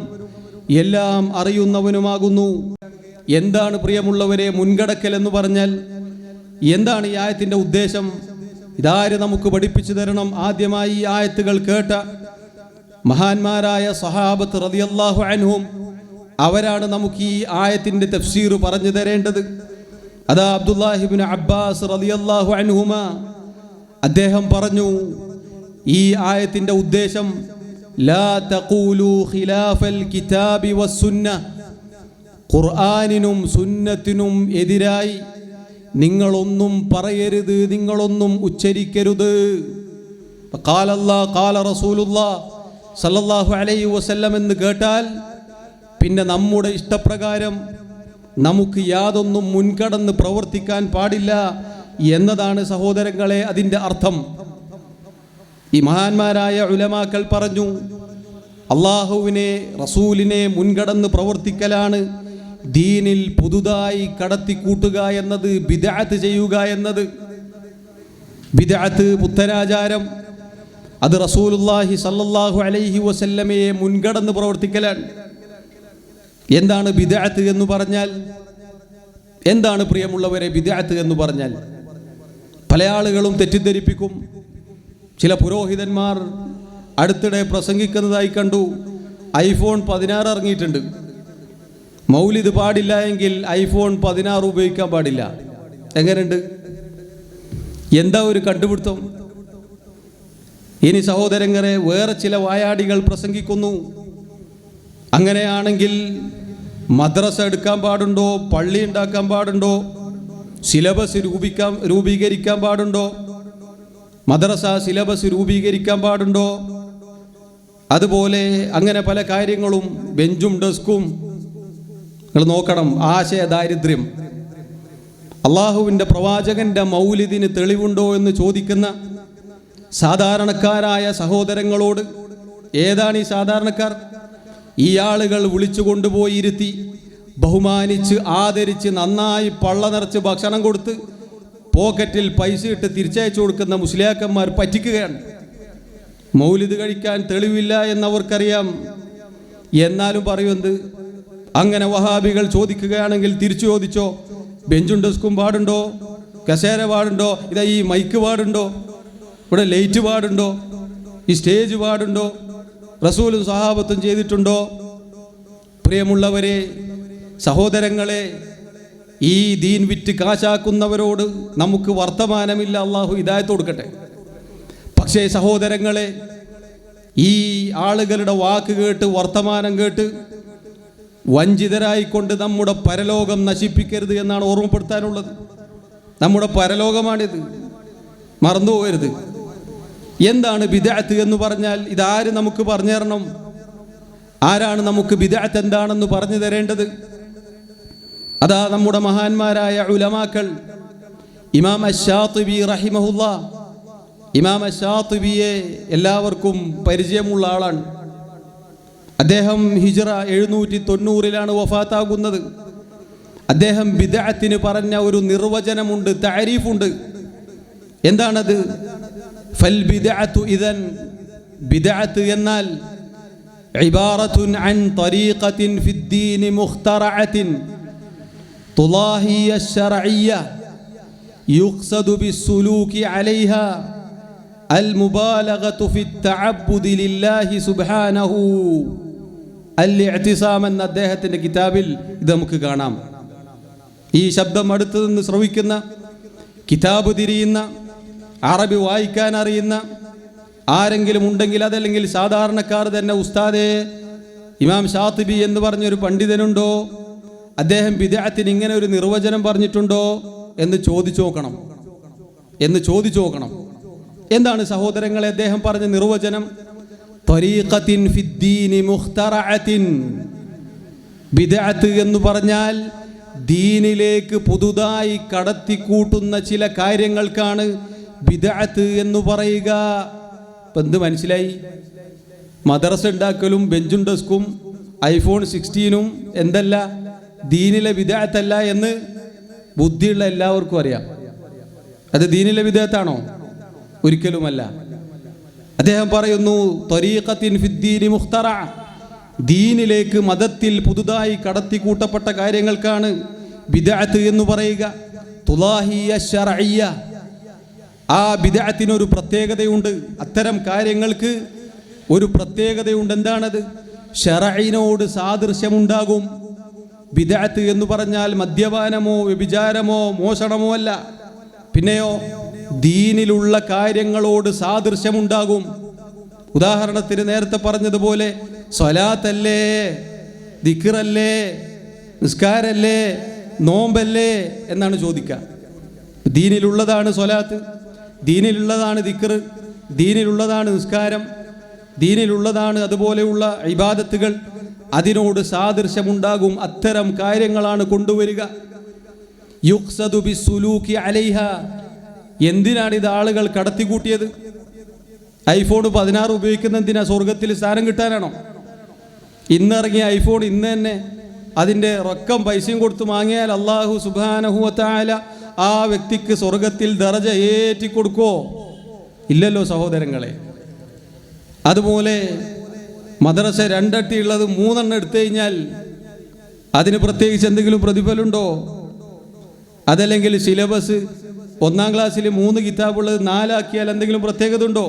എല്ലാം അറിയുന്നവനുമാകുന്നു. എന്താണ് പ്രിയമുള്ളവരെ മുൻകടക്കൽ എന്ന് പറഞ്ഞാൽ? എന്താണ് ഈ ആയത്തിന്റെ ഉദ്ദേശം? ഇതാര് നമുക്ക് പഠിപ്പിച്ചു തരണം? ആദ്യമായി ഈ ആയത്തുകൾ കേട്ട മഹാന്മാരായ സഹാബത്ത് റളിയല്ലാഹു അൻഹും അവരാണ് നമുക്ക് ഈ ആയത്തിന്റെ തഫ്സീർ പറഞ്ഞു തരേണ്ടത്. അതാ അബ്ദുല്ലാഹി ഇബ്നു അബ്ബാസ് റളിയല്ലാഹു അൻഹുമ അദ്ദേഹം പറഞ്ഞു, ഈ ആയത്തിന്റെ ഉദ്ദേശം ലാ തഖൂലു ഖിലാഫൽ കിതാബി വസ്സുന്ന, ഖുർആനിനും സുന്നത്തിനും എതിരായി നിങ്ങളൊന്നും പറയരുത്, നിങ്ങളൊന്നും ഉച്ചരിക്കരുത്. ഖാലല്ലാഹ് ഖാല റസൂലുള്ളാഹ് സല്ലല്ലാഹു അലൈഹി വസല്ലം എന്ന് കേട്ടാൽ പിന്നെ നമ്മുടെ ഇഷ്ടപ്രകാരം നമുക്ക് യാതൊന്നും മുൻകടന്ന് പ്രവർത്തിക്കാൻ പാടില്ല എന്നതാണ് സഹോദരങ്ങളെ അതിൻ്റെ അർത്ഥം. ഈ മഹാന്മാരായ ഉലമാക്കൾ പറഞ്ഞു, അള്ളാഹുവിനെ റസൂലിനെ മുൻകടന്ന് പ്രവർത്തിക്കലാണ് ദീനിൽ പുതുതായി കടത്തിക്കൂട്ടുക എന്നത്, ബിദ്അത്ത് ചെയ്യുക എന്നത്. ബിദ്അത്ത്, പുത്തനാചാരം, അത് റസൂലുള്ളാഹി സല്ലല്ലാഹു അലൈഹി വസല്ലമയെ മുൻകടന്ന് പ്രവർത്തിക്കലാണ്. എന്താണ് ബിദ്അത്ത് എന്ന് പറഞ്ഞാൽ? എന്താണ് പ്രിയമുള്ളവരെ ബിദ്അത്ത് എന്ന് പറഞ്ഞാൽ? പല ആളുകളും തെറ്റിദ്ധരിപ്പിക്കും. ചില പുരോഹിതന്മാർ അടുത്തിടെ പ്രസംഗിക്കുന്നതായി കണ്ടു, ഐഫോൺ 16 ഇറങ്ങിയിട്ടുണ്ട്, മൗലിദ് പാടില്ല എങ്കിൽ ഐഫോൺ 16 ഉപയോഗിക്കാൻ പാടില്ല. എങ്ങനെയുണ്ട്? എന്താ ഒരു കണ്ടുപിടുത്തം? ഇനി സഹോദരങ്ങളെ, വേറെ ചില വായാടികൾ പ്രസംഗിക്കുന്നു, അങ്ങനെയാണെങ്കിൽ മദ്രസ എടുക്കാൻ പാടുണ്ടോ, പള്ളി ഉണ്ടാക്കാൻ പാടുണ്ടോ, സിലബസ് രൂപീകരിക്കാൻ പാടുണ്ടോ, മദ്രസ സിലബസ് രൂപീകരിക്കാൻ പാടുണ്ടോ, അതുപോലെ അങ്ങനെ പല കാര്യങ്ങളും, ബെഞ്ചും ഡെസ്കും. നിങ്ങൾ നോക്കണം, ആശയ ദാരിദ്ര്യം. അള്ളാഹുവിൻ്റെ പ്രവാചകന്റെ മൗലിദിന് തെളിവുണ്ടോ എന്ന് ചോദിക്കുന്ന സാധാരണക്കാരായ സഹോദരങ്ങളോട്, ഏതാണ് ഈ സാധാരണക്കാർ? ഈ ആളുകൾ വിളിച്ചു കൊണ്ടുപോയി ഇരുത്തി ബഹുമാനിച്ച് ആദരിച്ച് നന്നായി പള്ള നിറച്ച് ഭക്ഷണം കൊടുത്ത് പോക്കറ്റിൽ പൈസ ഇട്ട് തിരിച്ചയച്ചു കൊടുക്കുന്ന മുസ്ലിയാക്കന്മാർ പറ്റിക്കുകയാണ്. മൗലിദ് കഴിക്കാൻ തെളിവില്ല എന്നവർക്കറിയാം, എന്നാലും പറയുന്നത് അങ്ങനെ വഹാബികൾ ചോദിക്കുകയാണെങ്കിൽ തിരിച്ചു ചോദിച്ചോ, ബെഞ്ചും ഡെസ്കും പാടുണ്ടോ, കസേര പാടുണ്ടോ, ഇതാ ഈ മൈക്ക് പാടുണ്ടോ, ഇവിടെ ലൈറ്റ് പാടുണ്ടോ, ഈ സ്റ്റേജ് പാടുണ്ടോ, റസൂലും സഹാബത്തും ചെയ്തിട്ടുണ്ടോ? പ്രിയമുള്ളവരെ, സഹോദരങ്ങളെ, ഈ ദീൻ വിറ്റ് കാശാക്കുന്നവരോട് നമുക്ക് വർത്തമാനമില്ല. അള്ളാഹു ഹിദായത്ത് കൊടുക്കട്ടെ. പക്ഷേ സഹോദരങ്ങളെ, ഈ ആളുകളുടെ വാക്ക് കേട്ട് വർത്തമാനം കേട്ട് വഞ്ചിതരായിക്കൊണ്ട് നമ്മുടെ പരലോകം നശിപ്പിക്കരുത് എന്നാണ് ഓർമ്മപ്പെടുത്താനുള്ളത്. നമ്മുടെ പരലോകമാണിത്, മറന്നുപോകരുത്. എന്താണ് ബിദ്അത്ത് എന്ന് പറഞ്ഞാൽ? ഇതാര് നമുക്ക് പറഞ്ഞു തരണം? ആരാണ് നമുക്ക് ബിദ്അത്ത് എന്താണെന്ന് പറഞ്ഞു തരേണ്ടത്? അതാ നമ്മുടെ മഹാന്മാരായ ഉലമാക്കൾ. ഇമാം അശ്ശാത്തിബി റഹിമഹുല്ലാഹ്, ഇമാം അശ്ശാത്തിബിയെ എല്ലാവർക്കും പരിചയമുള്ള ആളാണ്. അദ്ദേഹം ഹിജ്റ 790 വഫാത്താകുന്നത്. അദ്ദേഹം ബിദ്അത്തിന് പറഞ്ഞ ഒരു നിർവചനമുണ്ട്, തഅരീഫുണ്ട്. എന്താണത്? ഫൽ ബിദ്അത്തു ഇദൻ, ബിദ്അത്ത് എന്നാൽ ഇബാറത്തുൻ അൻ തരീഖത്തിൻ ഫിദ്ദീൻ മുഖ്തറഅത്തിൻ തുലാഹി അശ്ശറഇയ്യ യുഖ്സദു ബിസ്സുലൂകി അലൈഹാ അൽ മുബാലഗതു ഫിത്തഅബ്ബുദി ലില്ലാഹി സുബ്ഹാനഹു. അൽ-ഇഅ്തിസാം എന്ന അദ്ദേഹത്തിൻ്റെ കിതാബിൽ ഇത് നമുക്ക് കാണാം. ഈ ശബ്ദം അടുത്തു നിന്ന് ശ്രവിക്കുന്ന, കിതാബ് തിരിയുന്ന, അറബി വായിക്കാൻ അറിയുന്ന ആരെങ്കിലും ഉണ്ടെങ്കിൽ, അതല്ലെങ്കിൽ സാധാരണക്കാർ തന്നെ, ഉസ്താദേ ഇമാം ഷാത്തിബി എന്ന് പറഞ്ഞൊരു പണ്ഡിതനുണ്ടോ, അദ്ദേഹം ബിദ്അത്തിന് ഇങ്ങനെ ഒരു നിർവചനം പറഞ്ഞിട്ടുണ്ടോ എന്ന് ചോദിച്ചു നോക്കണം. എന്താണ് സഹോദരങ്ങളെ അദ്ദേഹം പറഞ്ഞ നിർവചനം? തരീഖത്തിൻ ഫിദ്ദീനി മുഖ്തറഅത്തിൻ. ബിദ്അത്ത് എന്ന് പറഞ്ഞാൽ ദീനിലേക്ക് പുതുതായി കടത്തിക്കൂട്ടുന്ന ചില കാര്യങ്ങൾക്കാണ് ബിദ്അത്ത് എന്ന് പറയുക. ഇപ്പം എന്ത് മനസ്സിലായി? മദ്രസ ഉണ്ടാക്കലും ബെഞ്ചും ഡെസ്കും ഐഫോൺ 16 എന്തല്ല, ദീനിലെ ബിദ്അത്തല്ല എന്ന് ബുദ്ധിയുള്ള എല്ലാവർക്കും അറിയാം. അത് ദീനിലെ ബിദ്അത്താണോ? ഒരിക്കലുമല്ല. അദ്ദേഹം പറയുന്നു ത്വരീഖത്തിൻ ഫിദ്ദീനി മുഖ്തറ, ദീനിലേക്ക് മതത്തിൽ പുതുതായി കടത്തിക്കൂട്ടപ്പെട്ട കാര്യങ്ങൾക്കാണ് ബിദ്അത്ത് എന്ന് പറയുക. തുലാഹിയ ശർഇയ്യ, ആ ബിദ്അത്തിനൊരു പ്രത്യേകതയുണ്ട്. അത്തരം കാര്യങ്ങൾക്ക് ഒരു പ്രത്യേകതയുണ്ട്. എന്താണത്? ശർഇനോട് സാദൃശ്യമുണ്ടാകും. ബിദ്അത്ത് എന്ന് പറഞ്ഞാൽ മദ്യപാനമോ വ്യഭിചാരമോ മോഷണമോ അല്ല, പിന്നെയോ ദീനിലുള്ള കാര്യങ്ങളോട് സാദൃശ്യമുണ്ടാകും. ഉദാഹരണത്തിന് നേരത്തെ പറഞ്ഞതുപോലെ സ്വലാത്തല്ലേ, ദിക്റല്ലേ, നിസ്കാരല്ലേ, നോമ്പല്ലേ എന്നാണ് ചോദിക്കുക. ദീനിലുള്ളതാണ് സ്വലാത്ത്, ദീനിലുള്ളതാണ് ദിക്ർ, ദീനിലുള്ളതാണ് നിസ്കാരം, ദീനിലുള്ളതാണ് അതുപോലെയുള്ള ഇബാദത്തുകൾ. അതിനോട് സാദൃശ്യമുണ്ടാകും. അത്തരം കാര്യങ്ങളാണ് കൊണ്ടുവരിക. യുഖ്സദു ബിസ്സുലൂകി അലൈഹ, എന്തിനാണ് ഇത് ആളുകൾ കടത്തിക്കൂട്ടിയത്? ഐഫോൺ 16 ഉപയോഗിക്കുന്ന എന്തിനാ? സ്വർഗത്തിൽ സ്ഥാനം കിട്ടാനാണോ? ഇന്നിറങ്ങിയ ഐഫോൺ ഇന്ന് തന്നെ അതിൻ്റെ റൊക്കം പൈസയും കൊടുത്ത് വാങ്ങിയാൽ അല്ലാഹു സുബ്ഹാനഹു വ തആല ആ വ്യക്തിക്ക് സ്വർഗത്തിൽ ദറജ ഏറ്റി കൊടുക്കോ? ഇല്ലല്ലോ സഹോദരങ്ങളെ. അതുപോലെ മദ്രസ 2 അട്ടി ഉള്ളത് 3 എണ്ണം എടുത്തു കഴിഞ്ഞാൽ അതിന് പ്രത്യേകിച്ച് എന്തെങ്കിലും പ്രതിഫലമുണ്ടോ? അതല്ലെങ്കിൽ സിലബസ് 1-ാം ക്ലാസ്സിൽ 3 കിതാബുള്ളത് 4 ആക്കിയാൽ എന്തെങ്കിലും പ്രത്യേകത ഉണ്ടോ?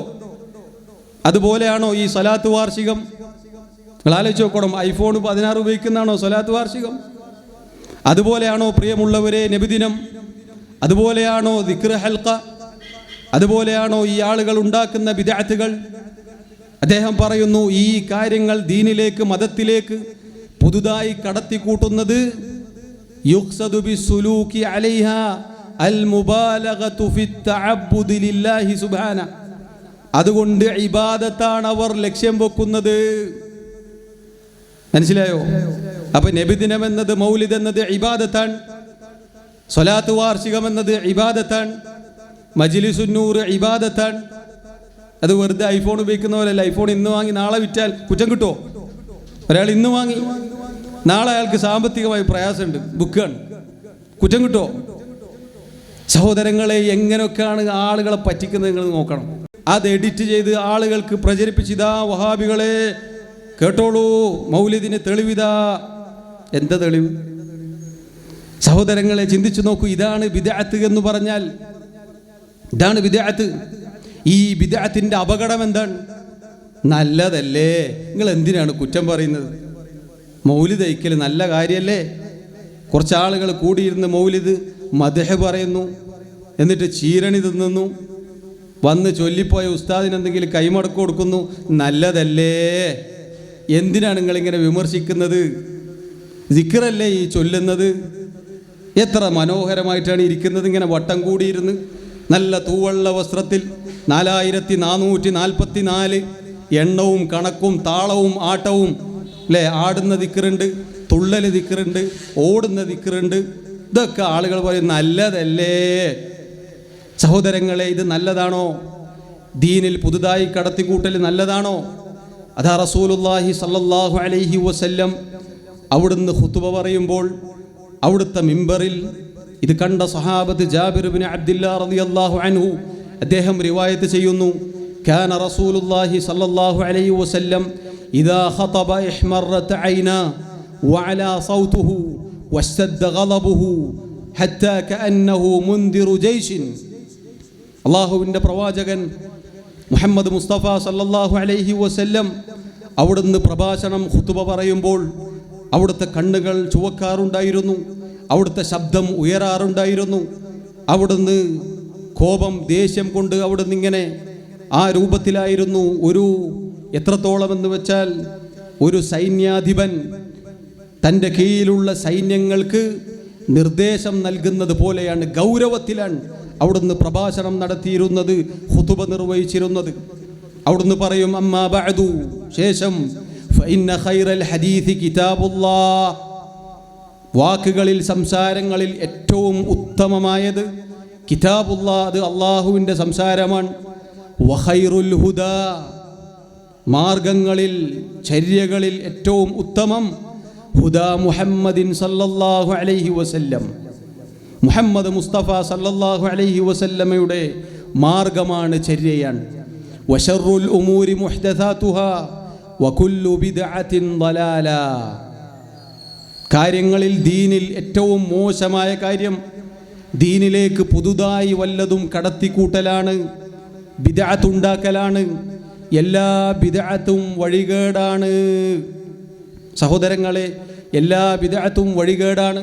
അതുപോലെയാണോ ഈ സ്വലാത്ത് വാർഷികം? നിങ്ങൾ ആലോചിച്ച് നോക്കണം. ഐഫോൺ 16 ഉപയോഗിക്കുന്നതാണോ സ്വലാത്ത് വാർഷികം? അതുപോലെയാണോ പ്രിയമുള്ളവരെ നബിദിനം? അതുപോലെയാണോ ദിക്ർ ഹൽഖ? അതുപോലെയാണോ ഈ ആളുകൾ ഉണ്ടാക്കുന്ന ബിദ്അത്തുകൾ? അദ്ദേഹം പറയുന്നു ഈ കാര്യങ്ങൾ ദീനിലേക്ക് മതത്തിലേക്ക് പുതുതായി കടത്തിക്കൂട്ടുന്നത് യുഖ്സദു ബിസ്സുലൂകി അലൈഹ അൽ മുബാലഗതു ഫിത് തഅബ്ബുദി ലില്ലാഹി സുബ്ഹാന, അതുകൊണ്ട് ഇബാദത്താണ് അവർ ലക്ഷ്യം വെക്കുന്നത്. മനസ്സിലായോ? അപ്പൊ നബിദിനം എന്നത്, മൗലിദ് എന്നത് ഇബാദത്താണ്, സ്വലാത്ത് വാർഷികം എന്നത് ഇബാദത്താണ്, മജ്ലിസുന്നൂർ ഇബാദത്താണ്. അത് വെറുതെ ഐഫോൺ ഉപയോഗിക്കുന്ന പോലെയല്ല. ഐഫോൺ ഇന്ന് വാങ്ങി നാളെ വിറ്റാൽ കുറ്റം കിട്ടുമോ? ഒരാൾ ഇന്ന് വാങ്ങി നാളെ അയാൾക്ക് സാമ്പത്തികമായി പ്രയാസമുണ്ട്, ബുക്കാണ്, കുറ്റം കിട്ടുമോ? സഹോദരങ്ങളെ, എങ്ങനെയൊക്കെയാണ് ആളുകളെ പറ്റിക്കുന്നത് നിങ്ങൾ നോക്കണം. അത് എഡിറ്റ് ചെയ്ത് ആളുകൾക്ക് പ്രചരിപ്പിച്ചിതാ, വഹാബികളെ കേട്ടോളൂ, മൗലിദിന് തെളിവിതാ. എന്താ തെളിവ്? സഹോദരങ്ങളെ ചിന്തിച്ചു നോക്കൂ. ഇതാണ് ബിദ്അത്ത് എന്ന് പറഞ്ഞാൽ. ഇതാണ് ബിദ്അത്ത്. ഈ ബിദ്അത്തിന്റെ അപകടം എന്താണ്? നല്ലതല്ലേ? നിങ്ങൾ എന്തിനാണ് കുറ്റം പറയുന്നത്? മൗലിദ് കഴിക്കൽ നല്ല കാര്യമല്ലേ? കുറച്ച് ആളുകൾ കൂടിയിരുന്ന് മൗലിദ് മദ്ഹ് പറയുന്നു, എന്നിട്ട് ചീരണി തിന്നുന്നു, വന്ന് ചൊല്ലിപ്പോയ ഉസ്താദിന് എന്തെങ്കിലും കൈമടക്ക് കൊടുക്കുന്നു. നല്ലതല്ലേ? എന്തിനാണ് നിങ്ങളിങ്ങനെ വിമർശിക്കുന്നത്? ദിക്റല്ലേ ഈ ചൊല്ലുന്നത്? എത്ര മനോഹരമായിട്ടാണ് ഇരിക്കുന്നത്, ഇങ്ങനെ വട്ടം കൂടിയിരുന്ന് നല്ല തൂവള്ള വസ്ത്രത്തിൽ 4444 എണ്ണവും കണക്കും താളവും ആട്ടവും അല്ലേ, ആടുന്ന ദിക്റുണ്ട്, തുള്ളൽ ദിക്റുണ്ട്, ഓടുന്ന ദിക്റുണ്ട്. ഇതൊക്കെ ആളുകൾ പറയും നല്ലതല്ലേ? സഹോദരങ്ങളെ, ഇത് നല്ലതാണോ? ദീനിൽ പുതുതായി കടത്തിക്കൂട്ടൽ നല്ലതാണോ? അതാ റസൂലുള്ളാഹി സ്വല്ലല്ലാഹു അലൈഹി വസല്ലം അവിടുന്ന് ഖുതുബ പറയുമ്പോൾ അവിടുത്തെ മിമ്പറിൽ ഇത് കണ്ട സഹാബത്ത് ജാബിർ ഇബ്നു അബ്ദില്ലാഹ് റളിയല്ലാഹു അൻഹു അദ്ദേഹം റിവായത്ത് ചെയ്യുന്നു, കാന റസൂലുള്ളാഹി സ്വല്ലല്ലാഹു അലൈഹി വസല്ലം ഇദാ ഖതബ ഇഹ്മറത് ഐനാ വഅലാ സൗതുഹു വസ്തദ ഗളബുഹു ഹത്താ കഅന്നഹു മുൻദിറു ജയ്ശിൻ. അല്ലാഹുവിൻ്റെ പ്രവാചകൻ മുഹമ്മദ് മുസ്തഫ സല്ലല്ലാഹു അലൈഹി വസല്ലം അവിടുന്ന് പ്രഭാഷണം ഖുതുബ പറയുമ്പോൾ അവിടുത്തെ കണ്ണുകൾ ചുവക്കാറുണ്ടായിരുന്നു, അവിടുത്തെ ശബ്ദം ഉയരാറുണ്ടായിരുന്നു. അവിടുന്ന് കോപം ദേഷ്യം കൊണ്ട് അവിടുന്ന് ഇങ്ങനെ ആ രൂപത്തിലായിരുന്നു. ഒരു എത്രത്തോളം എന്ന് വെച്ചാൽ ഒരു സൈന്യാധിപൻ തൻ്റെ കീഴിലുള്ള സൈന്യങ്ങൾക്ക് നിർദ്ദേശം നൽകുന്നത് പോലെയാണ്, ഗൗരവത്തിലാണ് അവിടുന്ന് പ്രഭാഷണം നടത്തിയിരുന്നത്, ഖുതുബ നിർവഹിച്ചിരുന്നത്. അവിടുന്ന് പറയും, അമ്മാ ബഅദു, ശേഷം ഫഇന്ന ഖൈറൽ ഹദീസ് കിതാബുല്ലാഹ്, വാക്കുകളിൽ സംസാരങ്ങളിൽ ഏറ്റവും ഉത്തമമായത് കിതാബുല്ലാഹ്, അത് അള്ളാഹുവിൻ്റെ സംസാരമാണ്. വഖൈറുൽ ഹുദാ, മാർഗങ്ങളിൽ ചര്യകളിൽ ഏറ്റവും ഉത്തമം ഹുദാ മുഹമ്മദിൻ സല്ലല്ലാഹു അലൈഹി വസല്ലം, മുഹമ്മദ് മുസ്തഫ സല്ലല്ലാഹു അലൈഹി വസല്ലമയുടെ മാർഗമാണ്, ചര്യയാണ്. വശറുൽ ഉമൂരി മുഹ്ദസാതുഹാ വകുല്ലു ബിദ്അത്തിൻ ളലാല. കാര്യങ്ങളിൽ ദീനിൽ ഏറ്റവും മോശമായ കാര്യം ദീനിലേക്ക് പുതുതായി വല്ലതും കടത്തിക്കൂട്ടലാണ്, ബിദ്അത്ത് ഉണ്ടാക്കലാണ്. എല്ലാ ബിദ്അത്തും വഴികേടാണ്. സഹോദരങ്ങളെ, എല്ലാ ബിദ്അത്തും വഴികേടാണ്.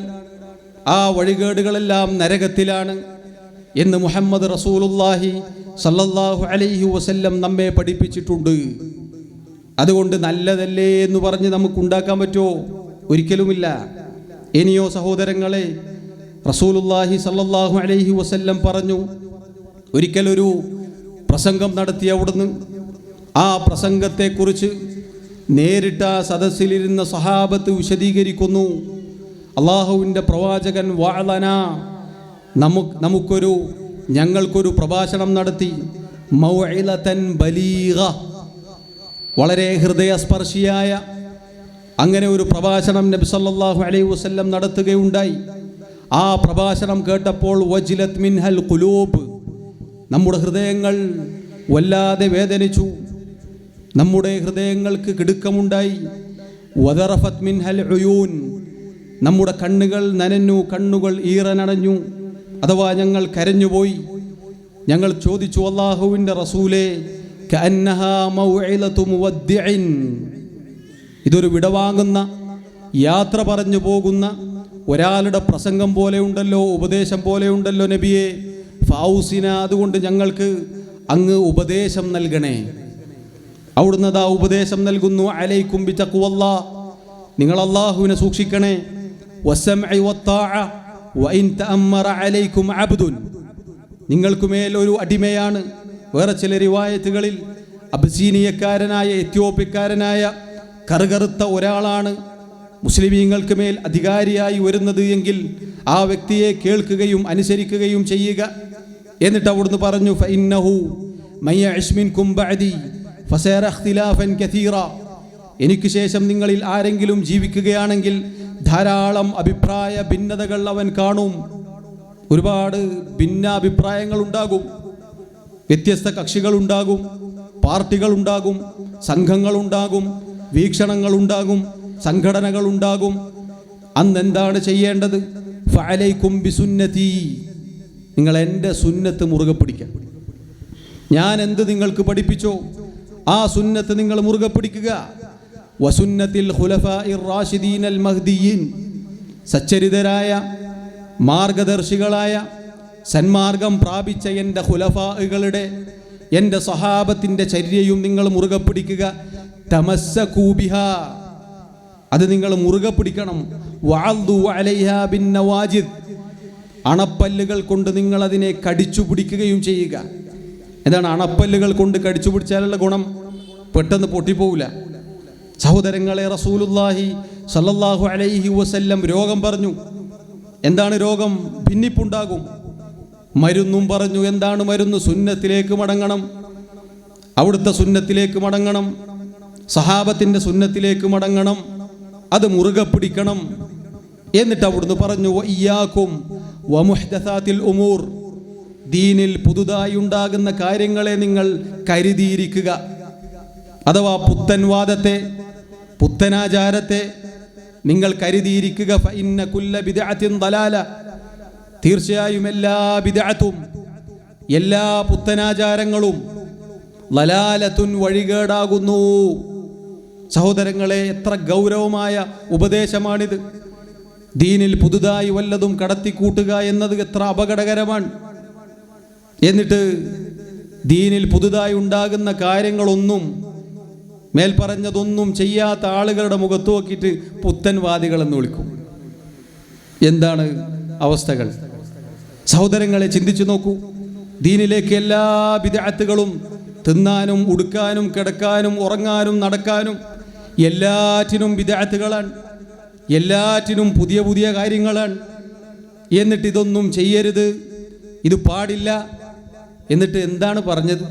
ആ വഴികേടുകളെല്ലാം നരകത്തിലാണ് എന്ന് മുഹമ്മദ് റസൂലുള്ളാഹി സല്ലല്ലാഹു അലൈഹി വസല്ലം നമ്മെ പഠിപ്പിച്ചിട്ടുണ്ട്. അതുകൊണ്ട് നല്ലതല്ലേ എന്ന് പറഞ്ഞ് നമുക്ക് ഉണ്ടാക്കാൻ പറ്റുമോ? ഒരിക്കലുമില്ല. ഇനിയോ സഹോദരങ്ങളെ, റസൂലുള്ളാഹി സല്ലല്ലാഹു അലൈഹി വസല്ലം പറഞ്ഞു, ഒരിക്കലൊരു പ്രസംഗം നടത്തി അവിടുന്ന് ആ പ്രസംഗത്തെക്കുറിച്ച് നേരിട്ട സദസ്സിലിരുന്ന സഹാബത്ത് വിശദീകരിക്കുന്നു. അള്ളാഹുവിൻ്റെ പ്രവാചകൻ വഅലന, ഞങ്ങൾക്കൊരു പ്രഭാഷണം നടത്തി. മൗഇലതൻ ബലീഗ, വളരെ ഹൃദയസ്പർശിയായ അങ്ങനെ ഒരു പ്രഭാഷണം നബി സല്ലല്ലാഹു അലൈഹി വസല്ലം നടത്തുകയുണ്ടായി. ആ പ്രഭാഷണം കേട്ടപ്പോൾ വജിലത് മിൻഹൽ ഖുലൂബ്, നമ്മുടെ ഹൃദയങ്ങൾ വല്ലാതെ വേദനിച്ചു, നമ്മുടെ ഹൃദയങ്ങൾക്ക് കിടുക്കമുണ്ടായി. വദറഫത് മിൻഹൽ ഉയൂൻ, നമ്മുടെ കണ്ണുകൾ നനഞ്ഞു, കണ്ണുകൾ ഈറനടഞ്ഞു, അഥവാ ഞങ്ങൾ കരഞ്ഞുപോയി. ഞങ്ങൾ ചോദിച്ചു, അല്ലാഹുവിൻ്റെ റസൂലേ, കഅന്നഹാ മൗഇലതു മുവദ്ദിഇൻ, ഇതൊരു വിടവാങ്ങുന്ന, യാത്ര പറഞ്ഞു പോകുന്ന ഒരാളുടെ പ്രസംഗം പോലെ ഉണ്ടല്ലോ, ഉപദേശം പോലെ ഉണ്ടല്ലോ നബിയെ. ഫൗസിന, അതുകൊണ്ട് ഞങ്ങൾക്ക് അങ്ങ് ഉപദേശം നൽകണേ. അവിടുന്ന് ദാ ഉപദേശം നൽകുന്നു. അലൈക്കും ബിതഖ്വല്ലാഹ്, നിങ്ങൾ അല്ലാഹുവിനെ സൂക്ഷിക്കണേ. വസ്സംഇ വത്താഅ വഇൻ തഅമ്മറ അലൈക്കും അബ്ദുൻ, നിങ്ങൾക്കുമേൽ ഒരു അടിമയാണ്. വേറെ ചില റിവായത്തുകളിൽ അബ്സീനിയക്കാരനായ, എത്യോപ്യക്കാരനായ കറുകറുത്ത ഒരാളാണ് മുസ്ലിമീങ്ങൾക്ക് മേൽ അധികാരിയായി വരുന്നത് എങ്കിൽ ആ വ്യക്തിയെ കേൾക്കുകയും അനുസരിക്കുകയും ചെയ്യുക. എന്നിട്ട് അവിടുന്ന് പറഞ്ഞു, ഫഇന്നഹു മയ്യഇശ് മിൻകും ബഅദി ഫസയറ ഇഖ്തിലാഫൻ കസീറ, എനിക്ക് ശേഷം നിങ്ങളിൽ ആരെങ്കിലും ജീവിക്കുകയാണെങ്കിൽ ധാരാളം അഭിപ്രായ ഭിന്നതകൾ അവൻ കാണും. ഒരുപാട് ഭിന്നാഭിപ്രായങ്ങൾ ഉണ്ടാകും, വ്യത്യസ്ത കക്ഷികളുണ്ടാകും, പാർട്ടികളുണ്ടാകും, സംഘങ്ങളുണ്ടാകും, വീക്ഷണങ്ങളുണ്ടാകും, സംഘടനകളുണ്ടാകും. അന്നെന്താണ് ചെയ്യേണ്ടത്? ഫഅലൈക്കും ബിസുന്നതി, നിങ്ങൾ എൻ്റെ സുന്നത്ത് മുറുകെ പിടിക്കുക. ഞാൻ എന്ത് നിങ്ങൾക്ക് പഠിപ്പിച്ചോ ആ സുന്നത്ത് നിങ്ങൾ മുറുകെ പിടിക്കുക. വസുന്നത്തിൽ ഖുലഫാഇർ റാഷിദീനൽ മഹ്ദിയീൻ, സച്ചരിതരായ മാർഗദർശികളായ സന്മാർഗം പ്രാപിച്ച എൻ്റെ ഖുലഫാകളുടെ, എൻ്റെ സഹാബത്തിൻ്റെ ചര്യയും നിങ്ങൾ മുറുകെ പിടിക്കുക. തമസ്സകൂ ബിഹാ, അത് നിങ്ങൾ മുറുകെ പിടിക്കണം. വഅദ്ദു അലൈഹാ ബിന്നവാജിദ്, അണപ്പല്ലുകൾ കൊണ്ട് നിങ്ങൾ അതിനെ കടിച്ചു പിടിക്കുകയും ചെയ്യുക. എന്താണ് അണപ്പല്ലുകൾ കൊണ്ട് കടിച്ചു പിടിച്ചാലുള്ള ഗുണം? പെട്ടെന്ന് പൊട്ടിപ്പോവില്ല. സഹോദരങ്ങളെ, റസൂലുള്ളാഹി സല്ലല്ലാഹു അലൈഹി വസല്ലം രോഗം പറഞ്ഞു. എന്താണ് രോഗം? ഭിന്നിപ്പുണ്ടാകും. മരുന്നും പറഞ്ഞു. എന്താണ് മരുന്ന്? സുന്നത്തിലേക്ക് മടങ്ങണം, അവിടുത്തെ സുന്നത്തിലേക്ക് മടങ്ങണം, സഹാബത്തിൻ്റെ സുന്നത്തിലേക്ക് മടങ്ങണം, അത് മുറുകെ പിടിക്കണം. എന്നിട്ട് അവിടുന്ന് പറഞ്ഞു, വഇയ്യാകും വമുഹ്ദസാത്തിൽ ഉമൂർ, ദീനിൽ പുതുതായി ഉണ്ടാകുന്ന കാര്യങ്ങളെ നിങ്ങൾ കരുതിയിരിക്കുക. അഥവാ പുത്തൻവാദത്തെ, പുത്തനാചാരത്തെ നിങ്ങൾ കരുതിയിരിക്കുക. ഫഇന്ന കുല്ല ബിദ്അത്തിൻ ളലാല, തീർച്ചയായും എല്ലാ ബിദ്അത്തും, എല്ലാ പുത്തനാചാരങ്ങളും ളലാലത്തുൻ, വഴികേടാകുന്നു. സഹോദരങ്ങളെ, എത്ര ഗൗരവമായ ഉപദേശമാണിത്. ദീനിൽ പുതുതായി വല്ലതും കടത്തിക്കൂട്ടുക എന്നത് എത്ര അപകടകരമാണ്. എന്നിട്ട് ദീനിൽ പുതുതായി ഉണ്ടാകുന്ന കാര്യങ്ങളൊന്നും, മേൽപ്പറഞ്ഞതൊന്നും ചെയ്യാത്ത ആളുകളുടെ മുഖത്ത് നോക്കിയിട്ട് പുത്തൻവാദികളെന്ന് വിളിക്കും. എന്താണ് അവസ്ഥകൾ? സഹോദരങ്ങളെ, ചിന്തിച്ചു നോക്കൂ. ദീനിലേക്ക് എല്ലാ ബിദ്അത്തുകളും, തിന്നാനും ഉടുക്കാനും കിടക്കാനും ഉറങ്ങാനും നടക്കാനും എല്ലാറ്റിനും ബിദ്അത്തുകളാണ്, എല്ലാറ്റിനും പുതിയ പുതിയ കാര്യങ്ങളാണ്. എന്നിട്ട് ഇതൊന്നും ചെയ്യരുത്, ഇത് പാടില്ല. എന്നിട്ട് എന്താണ് പറഞ്ഞത്?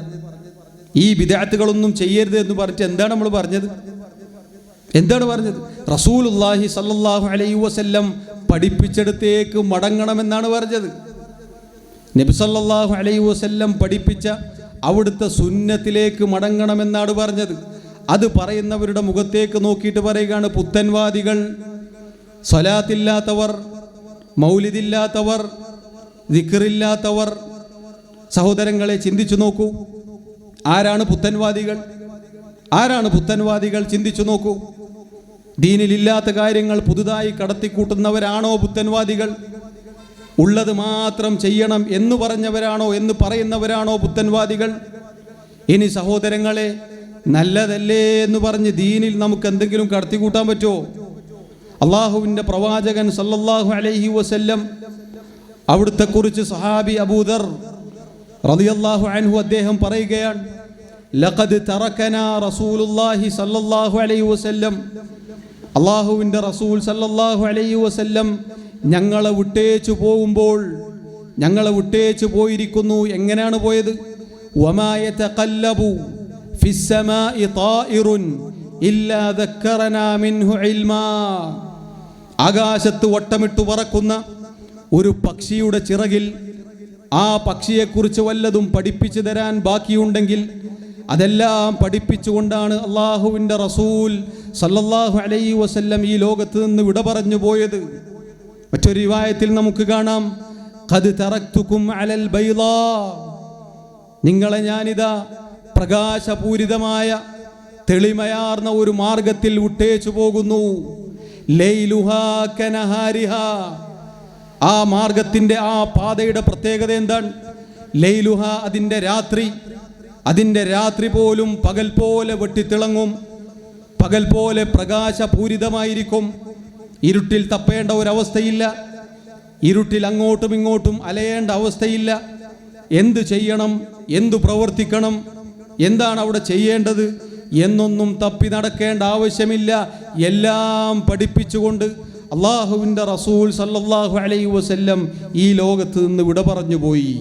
ഈ ബിദ്അത്തുകളൊന്നും ചെയ്യരുത് എന്ന് പറഞ്ഞിട്ട് എന്താണ് നമ്മൾ പറഞ്ഞത്? എന്താണ് പറഞ്ഞത്? റസൂലുള്ളാഹി സല്ലല്ലാഹു അലൈഹി വസല്ലം പഠിപ്പിച്ചെടുത്തേക്ക് മടങ്ങണമെന്നാണ് പറഞ്ഞത്. നബി സല്ലല്ലാഹു അലൈഹി വസല്ലം പഠിപ്പിച്ച അവിടുത്തെ സുന്നത്തിലേക്ക് മടങ്ങണമെന്നാണ് പറഞ്ഞത്. അത് പറയുന്നവരുടെ മുഖത്തേക്ക് നോക്കിയിട്ട് പറയുകയാണ്, പുത്തൻവാദികൾ, സ്വലാത്തില്ലാത്തവർ, മൗലിദില്ലാത്തവർ, ദിക്റില്ലാത്തവർ. സഹോദരങ്ങളെ, ചിന്തിച്ചു നോക്കൂ, ആരാണ് പുത്തൻവാദികൾ? ആരാണ് പുത്തൻവാദികൾ? ചിന്തിച്ചു നോക്കൂ. ദീനിലില്ലാത്ത കാര്യങ്ങൾ പുതുതായി കടത്തിക്കൂട്ടുന്നവരാണോ പുത്തൻവാദികൾ? ഉള്ളത് മാത്രം ചെയ്യണം എന്ന് പറഞ്ഞവരാണോ, എന്ന് പറയുന്നവരാണോ പുത്തൻവാദികൾ? ഇനി സഹോദരങ്ങളെ, നല്ലതല്ലേ എന്ന് പറഞ്ഞ് ദീനിൽ നമുക്ക് എന്തെങ്കിലും കടത്തിക്കൂട്ടാൻ പറ്റുമോ? അള്ളാഹുവിൻ്റെ പ്രവാചകൻ സല്ലല്ലാഹു അലൈഹി വസല്ലം അവിടുത്തെ കുറിച്ച് സഹാബി അബൂദർ റളിയല്ലാഹു അൻഹു അദ്ദേഹം പറയുകയാണ്, ലഖദ് തറകനാ റസൂലുള്ളാഹി സല്ലല്ലാഹു അലൈഹി വസല്ലം, അള്ളാഹുവിൻ്റെ റസൂൽ സല്ലല്ലാഹു അലൈഹി വസല്ലം ഞങ്ങളെ വിട്ടേച്ചു പോകുമ്പോൾ, ഞങ്ങളെ വിട്ടേച്ചു പോയിരിക്കുന്നു. എങ്ങനെയാണ് പോയത്? വമാ യതഖല്ലബു ഫിസ്സമാഇ ത്വാഇറുൻ ഇല്ലാ ദക്കറനാ മിൻഹു ഇൽമാ. ആകാശത്ത് വട്ടമിട്ട് പറക്കുന്ന ഒരു പക്ഷിയുടെ ചിറകിൽ ആ പക്ഷിയെക്കുറിച്ച് വല്ലതും പഠിപ്പിച്ചു തരാൻ ബാക്കിയുണ്ടെങ്കിൽ അതെല്ലാം പഠിപ്പിച്ചുകൊണ്ടാണ് അള്ളാഹുവിൻ്റെ റസൂൽ സല്ലല്ലാഹു അലൈഹി വസല്ലം ഈ ലോകത്ത് നിന്ന് വിട പറഞ്ഞു പോയത്. മറ്റൊരു റിവായത്തിൽ നമുക്ക് കാണാം, ഖദ് തറക്തുകും അലൽ ബൈളാ, നിങ്ങളെ ഞാനിതാ പ്രകാശപൂരിതമായ തെളിമയാർന്ന ഒരു മാർഗത്തിൽ വിട്ടേച്ചു പോകുന്നു. ലൈലുഹാ കനഹാരിഹാ, ആ മാർഗത്തിൻ്റെ ആ പാതയുടെ പ്രത്യേകത എന്താണ്? ലൈലുഹ, അതിൻ്റെ രാത്രി പോലും പകൽ പോലെ വെട്ടിത്തിളങ്ങും, പകൽ പോലെ പ്രകാശപൂരിതമായിരിക്കും. ഇരുട്ടിൽ തപ്പേണ്ട ഒരവസ്ഥയില്ല, ഇരുട്ടിൽ അങ്ങോട്ടും ഇങ്ങോട്ടും അലയേണ്ട അവസ്ഥയില്ല. എന്ത് ചെയ്യണം, എന്തു പ്രവർത്തിക്കണം, എന്താണ് അവിടെ ചെയ്യേണ്ടത് എന്നൊന്നും തപ്പി നടക്കേണ്ട ആവശ്യമില്ല. എല്ലാം പഠിപ്പിച്ചുകൊണ്ട് അള്ളാഹുവിൻ്റെ റസൂൽ സല്ലല്ലാഹു അലൈഹി വസല്ലം ഈ ലോകത്ത് നിന്ന് വിട പറഞ്ഞു പോയി.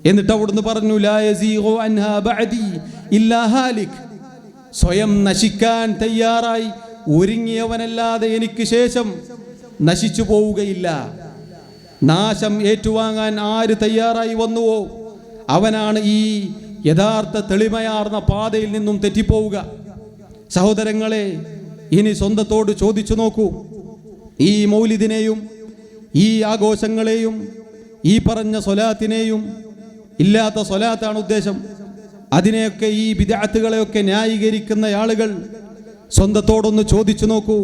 എന്നിട്ട് അവിടുന്ന് പറഞ്ഞു, ലാ യസീഗു അൻഹാ ബഅദി ഇല്ലാ ഹാലിക്, സ്വയം നശിക്കാൻ തയ്യാറായി ഒരുങ്ങിയവനല്ലാതെ എനിക്ക് ശേഷം നശിച്ചു പോവുകയില്ല. നാശം ഏറ്റുവാങ്ങാൻ ആര് തയ്യാറായി വന്നുവോ അവനാണ് ഈ യഥാർത്ഥ തെളിമയാർന്ന പാതയിൽ നിന്നും തെറ്റിപ്പോവുക. സഹോദരങ്ങളെ, ഇനി സ്വന്തത്തോട് ചോദിച്ചു നോക്കൂ, ഈ മൗലിദിനെയും ഈ ആഘോഷങ്ങളെയും ഈ പറഞ്ഞ സ്വലാത്തിനെയും, ഇല്ലാത്ത സ്വലാത്താണ് ഉദ്ദേശം, അതിനെയൊക്കെ ഈ ബിദ്അത്തുകളെയൊക്കെ ന്യായീകരിക്കുന്ന ആളുകൾ സ്വന്തത്തോടൊന്ന് ചോദിച്ചു നോക്കൂ.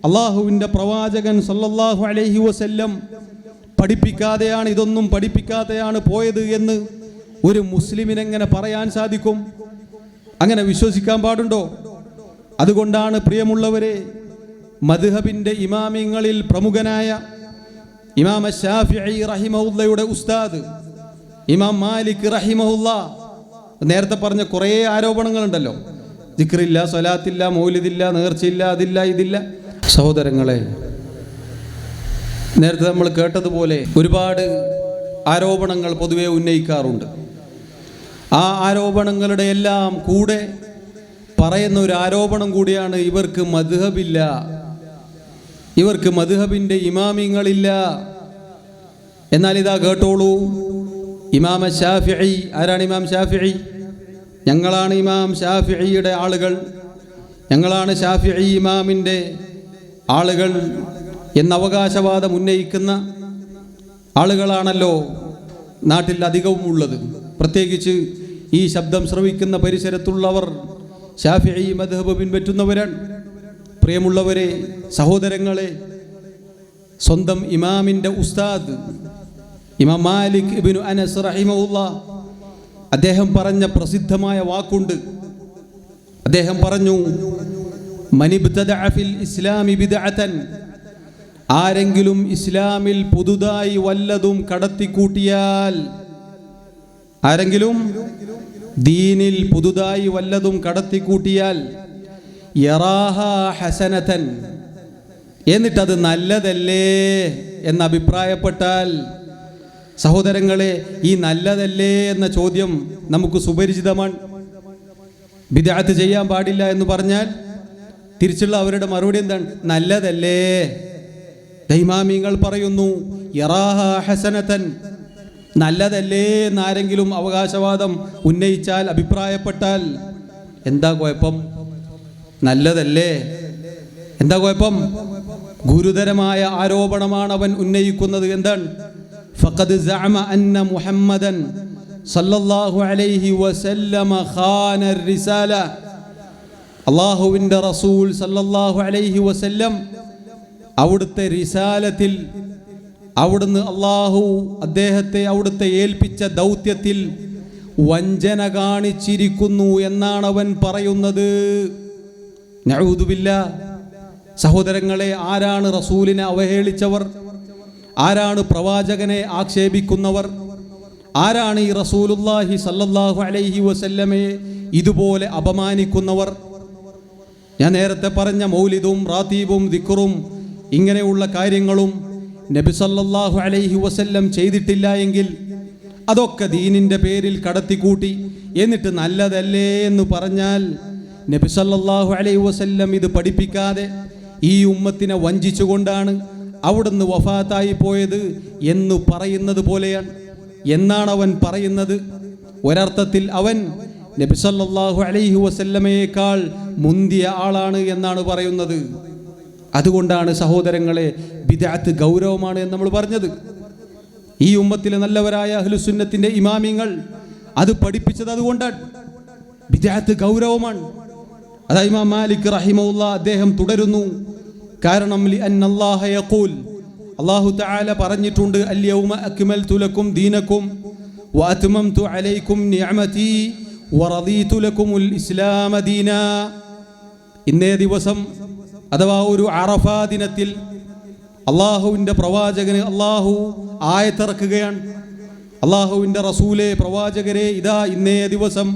അള്ളാഹുവിൻ്റെ പ്രവാചകൻ സല്ലല്ലാഹു അലൈഹി വസല്ലം പഠിപ്പിക്കാതെയാണ്, ഇതൊന്നും പഠിപ്പിക്കാതെയാണ് പോയത് എന്ന് ഒരു മുസ്ലിമിനെങ്ങനെ പറയാൻ സാധിക്കും? അങ്ങനെ വിശ്വസിക്കാൻ പാടുണ്ടോ? അതുകൊണ്ടാണ് പ്രിയമുള്ളവരെ, മദ്ഹബിൻ്റെ ഇമാമിങ്ങളിൽ പ്രമുഖനായ ഇമാം ശാഫിഈ റഹിമഹുല്ലയുടെ ഉസ്താദ് ഇമാം മാലിക് റഹിമഹുല്ല നേരത്തെ പറഞ്ഞ കുറേ ആരോപണങ്ങളുണ്ടല്ലോ, ദിക്റില്ല, സ്വലാത്തില്ല, മൗലിദില്ല, നേർച്ചയില്ല, അതില്ല, ഇതില്ല. സഹോദരങ്ങളെ, നേരത്തെ നമ്മൾ കേട്ടതുപോലെ ഒരുപാട് ആരോപണങ്ങൾ പൊതുവെ ഉന്നയിക്കാറുണ്ട്. ആ ആരോപണങ്ങളുടെ എല്ലാം കൂടെ പറയുന്ന ഒരു ആരോപണം കൂടിയാണ്, ഇവർക്ക് മദ്ഹബില്ല, ഇവർക്ക് മദ്ഹബിൻ്റെ ഇമാമിങ്ങളില്ല. എന്നാൽ ഇതാ കേട്ടോളൂ, ഇമാം ശാഫിഈ, ആരാണ് ഇമാം ശാഫിഈ? ഞങ്ങളാണ് ഇമാം ശാഫിഈയുടെ ആളുകൾ, ഞങ്ങളാണ് ശാഫിഈ ഇമാമിൻ്റെ ആളുകൾ എന്ന അവകാശവാദം ഉന്നയിക്കുന്ന ആളുകളാണല്ലോ നാട്ടിൽ അധികവും ഉള്ളത്. പ്രത്യേകിച്ച് ഈ ശബ്ദം ശ്രവിക്കുന്ന പരിസരത്തുള്ളവർ ശാഫിഈ മദ്ഹബ് പിൻപറ്റുന്നവരാണ്. പ്രിയമുള്ളവരെ, സഹോദരങ്ങളെ, സ്വന്തം ഇമാമിൻ്റെ ഉസ്താദ് ഇമാം മാലിക് ഇബ്നു അനസ് റഹിമഹുല്ലാഹ് അദ്ദേഹം പറഞ്ഞ പ്രസിദ്ധമായ വാക്കുണ്ട്. അദ്ദേഹം പറഞ്ഞു, മനിബ്തദഅ ഫിൽ ഇസ്ലാമി ബിദ്അതൻ, ആരെങ്കിലും ഇസ്ലാമിൽ പുതുതായി വല്ലതും കടത്തിക്കൂട്ടിയാൽ, ആരെങ്കിലും ദീനിൽ പുതുതായി വല്ലതും കടത്തിക്കൂട്ടിയാൽ, യറാഹ ഹസനതൻ, എന്നിട്ടത് നല്ലതല്ലേ എന്ന് അഭിപ്രായപ്പെട്ടാൽ, സഹോദരങ്ങളെ, ഈ നല്ലതല്ലേ എന്ന ചോദ്യം നമുക്ക് സുപരിചിതമാണ്. ബിദ്അത്ത് ചെയ്യാൻ പാടില്ല എന്ന് പറഞ്ഞാൽ തിരിച്ചുള്ള അവരുടെ മറുപടി എന്താണ്? നല്ലതല്ലേ. ഇമാമിങ്ങൾ പറയുന്നു, യറാഹ ഹസനതൻ, നല്ലതല്ലേ എന്നാരെങ്കിലും അവകാശവാദം ഉന്നയിച്ചാൽ, അഭിപ്രായപ്പെട്ടാൽ എന്താ കുഴപ്പം? നല്ലതല്ലേ, എന്താ കുഴപ്പം? ഗുരുതരമായ ആരോപണമാണ് അവൻ ഉന്നയിക്കുന്നത്. എന്താണ്? ഫഖദ് സഅമ അന്ന മുഹമ്മദൻ സല്ലല്ലാഹു അലൈഹി വസല്ലമ ഖാന റിസാല. അല്ലാഹുവിൻ്റെ റസൂൽ സല്ലല്ലാഹു അലൈഹി വസല്ലം അവിടുത്തെ റിസാലത്തിൽ, അവിടുന്ന് അല്ലാഹു അദ്ദേഹത്തെ അവിടുത്തെ ഏൽപ്പിച്ച ദൗത്യത്തിൽ വഞ്ചന കാണിച്ചിരിക്കുന്നു എന്നാണ് അവൻ പറയുന്നത്. നഊദു ബില്ലാഹ്. സഹോദരങ്ങളെ, ആരാണ് റസൂലിനെ അവഹേളിച്ചവർ? ആരാണ് പ്രവാചകനെ ആക്ഷേപിക്കുന്നവർ? ആരാണ് ഈ റസൂലുള്ളാഹി സല്ലല്ലാഹു അലൈഹി വസല്ലമയെ ഇതുപോലെ അപമാനിക്കുന്നവർ? ഞാൻ നേരത്തെ പറഞ്ഞ മൗലിദും റാത്തീബും ദിക്റും ഇങ്ങനെയുള്ള കാര്യങ്ങളും നബി സല്ലല്ലാഹു അലൈഹി വസല്ലം ചെയ്തിട്ടില്ല എങ്കിൽ അതൊക്കെ ദീനിൻ്റെ പേരിൽ കടത്തിക്കൂട്ടി എന്നിട്ട് നല്ലതല്ലേ എന്ന് പറഞ്ഞാൽ, നബി സല്ലല്ലാഹു അലൈഹി വസല്ലം ഇത് പഠിപ്പിക്കാതെ ഈ ഉമ്മത്തിനെ വഞ്ചിച്ചുകൊണ്ടാണ് അവിടുന്ന് വഫാത്തായി പോയത് എന്ന് പറയുന്നത് പോലെയാണ്. എന്നാണ് അവൻ പറയുന്നത്? ഒരർത്ഥത്തിൽ അവൻ നബി സല്ലല്ലാഹു അലൈഹി വസല്ലമയേക്കാൾ മുന്തിയ ആളാണ് എന്നാണ് പറയുന്നത്. അതുകൊണ്ടാണ് സഹോദരങ്ങളെ ബിദ്അത്ത് ഗൗരവമാണ് എന്ന് നമ്മൾ പറഞ്ഞത്. ഈ ഉമ്മത്തിലെ നല്ലവരായ അഹ്ലുസുന്നത്തിന്റെ ഇമാമിങ്ങൾ അത് പഠിപ്പിച്ചത് അതുകൊണ്ടാണ്. ബിദ്അത്ത് ഗൗരവമാണ്. അതാ ഇമാം മാലിക് റഹിമഹുല്ലാഹ് അദ്ദേഹം തുടരുന്നു. കാരണം ലിഅന്നല്ലാഹ യഖൂൽ, അല്ലാഹു തആല പറഞ്ഞിട്ടുണ്ട്, അൽയൗമ അക്മൽതു ലക്കും ദീനക്കും വഅത്മംതു അലൈക്കും നിഅമതി വറദീതു ലക്കുമുൽ ഇസ്ലാമ ദീനാ. ഇന്നേ ദിവസം അഥവാ ഒരു അറഫാ ദിനത്തിൽ അള്ളാഹുവിൻ്റെ പ്രവാചകന് അള്ളാഹു ആയത്തിറക്കുകയാണ്. അള്ളാഹുവിൻ്റെ റസൂലെ, പ്രവാചകരെ, ഇതാ ഇന്നേ ദിവസം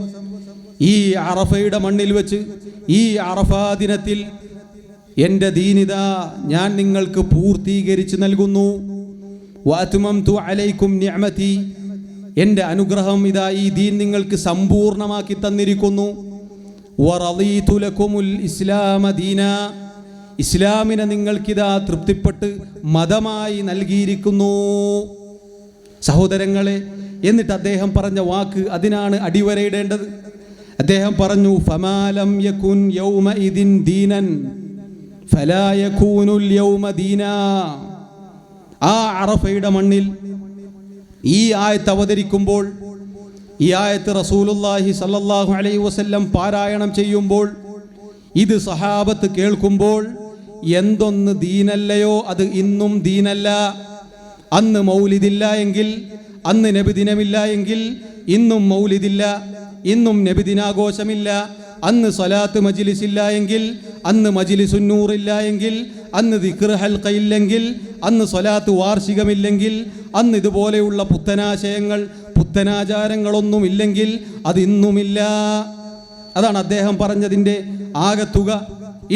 ഈ അറഫയുടെ മണ്ണിൽ വെച്ച് ഈ അറഫാ ദിനത്തിൽ എൻ്റെ ദീനിതാ ഞാൻ നിങ്ങൾക്ക് പൂർത്തീകരിച്ച് നൽകുന്നു. വഅത്മംതു അലൈക്കും നിഅമതി, എൻ്റെ അനുഗ്രഹം ഇതാ ഈ ദീൻ നിങ്ങൾക്ക് സമ്പൂർണ്ണമാക്കി തന്നിരിക്കുന്നു. വറദീതു ലക്കുമുൽ ഇസ്ലാമ ദീനാ, ഇസ്ലാമിനെ നിങ്ങൾക്കിതാ തൃപ്തിപ്പെട്ട് മതമായി നൽകിയിരിക്കുന്നു. സഹോദരങ്ങളെ, എന്നിട്ട് അദ്ദേഹം പറഞ്ഞ വാക്ക്, അതിനാണ് അടിവരയിടേണ്ടത്. അദ്ദേഹം പറഞ്ഞു, ഫമാലം യകുൻ യൗമഇദിൻ ദീനൻ ഫലാ യകൂനുൽ യൗമ ദീനാ. ആ അറഫയുടെ മണ്ണിൽ ഈ ആയത്ത് അവതരിക്കുമ്പോൾ, ഈ ആയത്ത് റസൂലുള്ളാഹി സല്ലല്ലാഹു അലൈഹി വസല്ലം പാരായണം ചെയ്യുമ്പോൾ, ഇത് സഹാബത്ത് കേൾക്കുമ്പോൾ, എന്തൊന്ന് ദീനല്ലയോ അത് ഇന്നും ദീനല്ല. അന്ന് മൗലിദില്ല എങ്കിൽ, അന്ന് നബിദിനമില്ല എങ്കിൽ ഇന്നും മൗലിദില്ല, ഇന്നും നബിദിനാഘോഷമില്ല. അന്ന് സ്വലാത്ത് മജ്ലിസ് ഇല്ല എങ്കിൽ, അന്ന് മജ്ലിസുന്നൂറില്ല എങ്കിൽ, അന്ന് ദിക്ർ ഹൽഖയില്ലെങ്കിൽ, അന്ന് സ്വലാത്ത് വാർഷികമില്ലെങ്കിൽ, അന്ന് ഇതുപോലെയുള്ള പുത്തനാശയങ്ങൾ പുത്തനാചാരങ്ങളൊന്നും ഇല്ലെങ്കിൽ അത് ഇന്നുമില്ല. അതാണ് അദ്ദേഹം പറഞ്ഞതിൻ്റെ ആകത്തുക.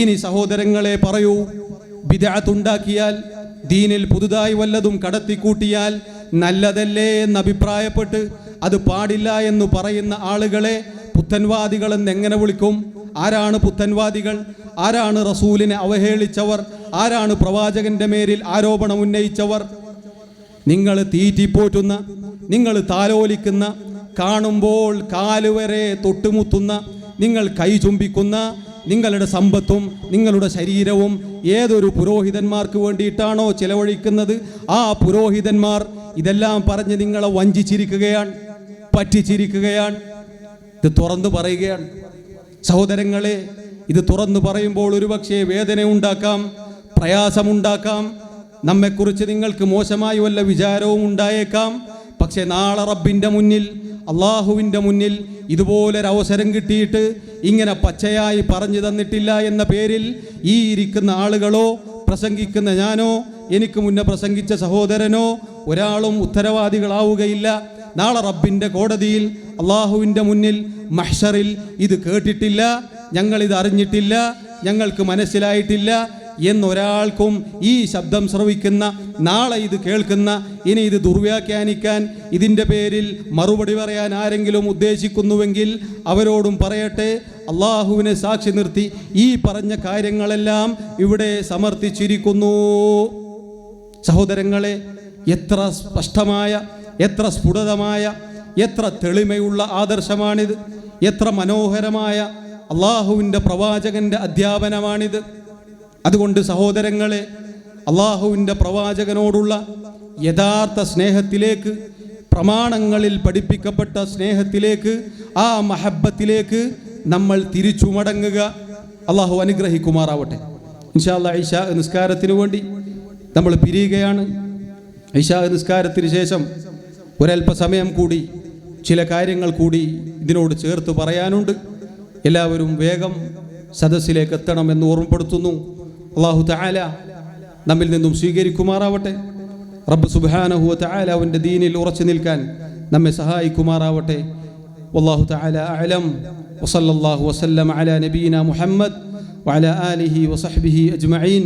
ഇനി സഹോദരങ്ങളെ പറയൂ, ബിദ്അത്ത് ഉണ്ടാക്കിയാൽ, ദീനിൽ പുതുതായി വല്ലതും കടത്തിക്കൂട്ടിയാൽ നല്ലതല്ലേ എന്ന് അഭിപ്രായപ്പെട്ട് അത് പാടില്ല എന്ന് പറയുന്ന ആളുകളെ പുത്തൻവാദികളെന്ന് എങ്ങനെ വിളിക്കും? ആരാണ് പുത്തൻവാദികൾ? ആരാണ് റസൂലിനെ അവഹേളിച്ചവർ? ആരാണ് പ്രവാചകന്റെ മേലിൽ ആരോപണം ഉന്നയിച്ചവർ? നിങ്ങൾ തീറ്റിപ്പോറ്റുന്ന, നിങ്ങൾ താലോലിക്കുന്ന, കാണുമ്പോൾ കാലുവരെ തൊട്ടുമുത്തുന്ന, നിങ്ങൾ കൈ ചുംബിക്കുന്ന, നിങ്ങളുടെ സമ്പത്തും നിങ്ങളുടെ ശരീരവും ഏതൊരു പുരോഹിതന്മാർക്ക് വേണ്ടിയിട്ടാണോ ചെലവഴിക്കുന്നത്, ആ പുരോഹിതന്മാർ ഇതെല്ലാം പറഞ്ഞ് നിങ്ങളെ വഞ്ചിച്ചിരിക്കുകയാണ്, പറ്റിച്ചിരിക്കുകയാണ്. ഇത് തുറന്നു പറയുകയാണ്. സഹോദരങ്ങളെ, ഇത് തുറന്നു പറയുമ്പോൾ ഒരുപക്ഷെ വേദന ഉണ്ടാക്കാം, പ്രയാസമുണ്ടാക്കാം, നമ്മെക്കുറിച്ച് നിങ്ങൾക്ക് മോശമായി വല്ല വിചാരവും ഉണ്ടായേക്കാം. പക്ഷെ നാളെ റബ്ബിൻ്റെ മുന്നിൽ, അള്ളാഹുവിൻ്റെ മുന്നിൽ ഇതുപോലൊരവസരം കിട്ടിയിട്ട് ഇങ്ങനെ പച്ചയായി പറഞ്ഞു തന്നിട്ടില്ല എന്ന പേരിൽ ഈ ഇരിക്കുന്ന ആളുകളോ പ്രസംഗിക്കുന്ന ഞാനോ എനിക്ക് മുന്നേ പ്രസംഗിച്ച സഹോദരനോ ഒരാളും ഉത്തരവാദികളാവുകയില്ല. നാളെ റബ്ബിൻ്റെ കോടതിയിൽ, അള്ളാഹുവിൻ്റെ മുന്നിൽ, മഹ്ശറിൽ ഇത് കേട്ടിട്ടില്ല, ഞങ്ങളിത് അറിഞ്ഞിട്ടില്ല, ഞങ്ങൾക്ക് മനസ്സിലായിട്ടില്ല എന്നൊരാൾക്കും ഈ ശബ്ദം ശ്രവിക്കുന്ന, നാളെ ഇത് കേൾക്കുന്ന, ഇനി ഇത് ദുർവ്യാഖ്യാനിക്കാൻ, ഇതിൻ്റെ പേരിൽ മറുപടി പറയാൻ ആരെങ്കിലും ഉദ്ദേശിക്കുന്നുവെങ്കിൽ അവരോടും പറയട്ടെ, അള്ളാഹുവിനെ സാക്ഷി നിർത്തി ഈ പറഞ്ഞ കാര്യങ്ങളെല്ലാം ഇവിടെ സമർത്ഥിച്ചിരിക്കുന്നു. സഹോദരങ്ങളെ, എത്ര സ്പഷ്ടമായ, എത്ര സ്ഫുടതമായ, എത്ര തെളിമയുള്ള ആദർശമാണിത്! എത്ര മനോഹരമായ അള്ളാഹുവിൻ്റെ പ്രവാചകൻ്റെ അധ്യാപനമാണിത്! അതുകൊണ്ട് സഹോദരങ്ങളെ, അള്ളാഹുവിൻ്റെ പ്രവാചകനോടുള്ള യഥാർത്ഥ സ്നേഹത്തിലേക്ക്, പ്രമാണങ്ങളിൽ പഠിപ്പിക്കപ്പെട്ട സ്നേഹത്തിലേക്ക്, ആ മഹബ്ബത്തിലേക്ക് നമ്മൾ തിരിച്ചു മടങ്ങുക. അള്ളാഹു അനുഗ്രഹിക്കുമാറാവട്ടെ. ഇൻഷാ അല്ലാഹ് ഇശാ നിസ്കാരത്തിന് വേണ്ടി നമ്മൾ പിരിയുകയാണ്. ഇശാ നിസ്കാരത്തിന് ശേഷം ഒരല്പസമയം കൂടി ചില കാര്യങ്ങൾ കൂടി ഇതിനോട് ചേർത്ത് പറയാനുണ്ട്. എല്ലാവരും വേഗം സദസ്സിലേക്ക് എത്തണമെന്ന് ഓർമ്മപ്പെടുത്തുന്നു. അല്ലാഹു തആല നമ്മിൽ നിന്നും സ്വീകരിക്കുമാറാവട്ടെ. റബ്ബ് സുബ്ഹാനഹു വ തആല അവൻ്റെ ദീനിൽ ഉറച്ചു നിൽക്കാൻ നമ്മെ സഹായിക്കുമാറാവട്ടെ. വല്ലാഹു തആല അഅലം. വസല്ലല്ലാഹു വസല്ലം അലാ നബിയിനാ മുഹമ്മദ് വഅലാ ആലിഹി വസഹ്ബിഹി അജ്മഈൻ.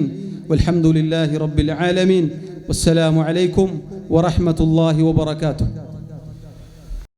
വൽഹംദുലില്ലാഹി റബ്ബിൽ ആലമീൻ. വസ്സലാമു അലൈക്കും വറഹ്മത്തുള്ളാഹി വബറകാതുഹു.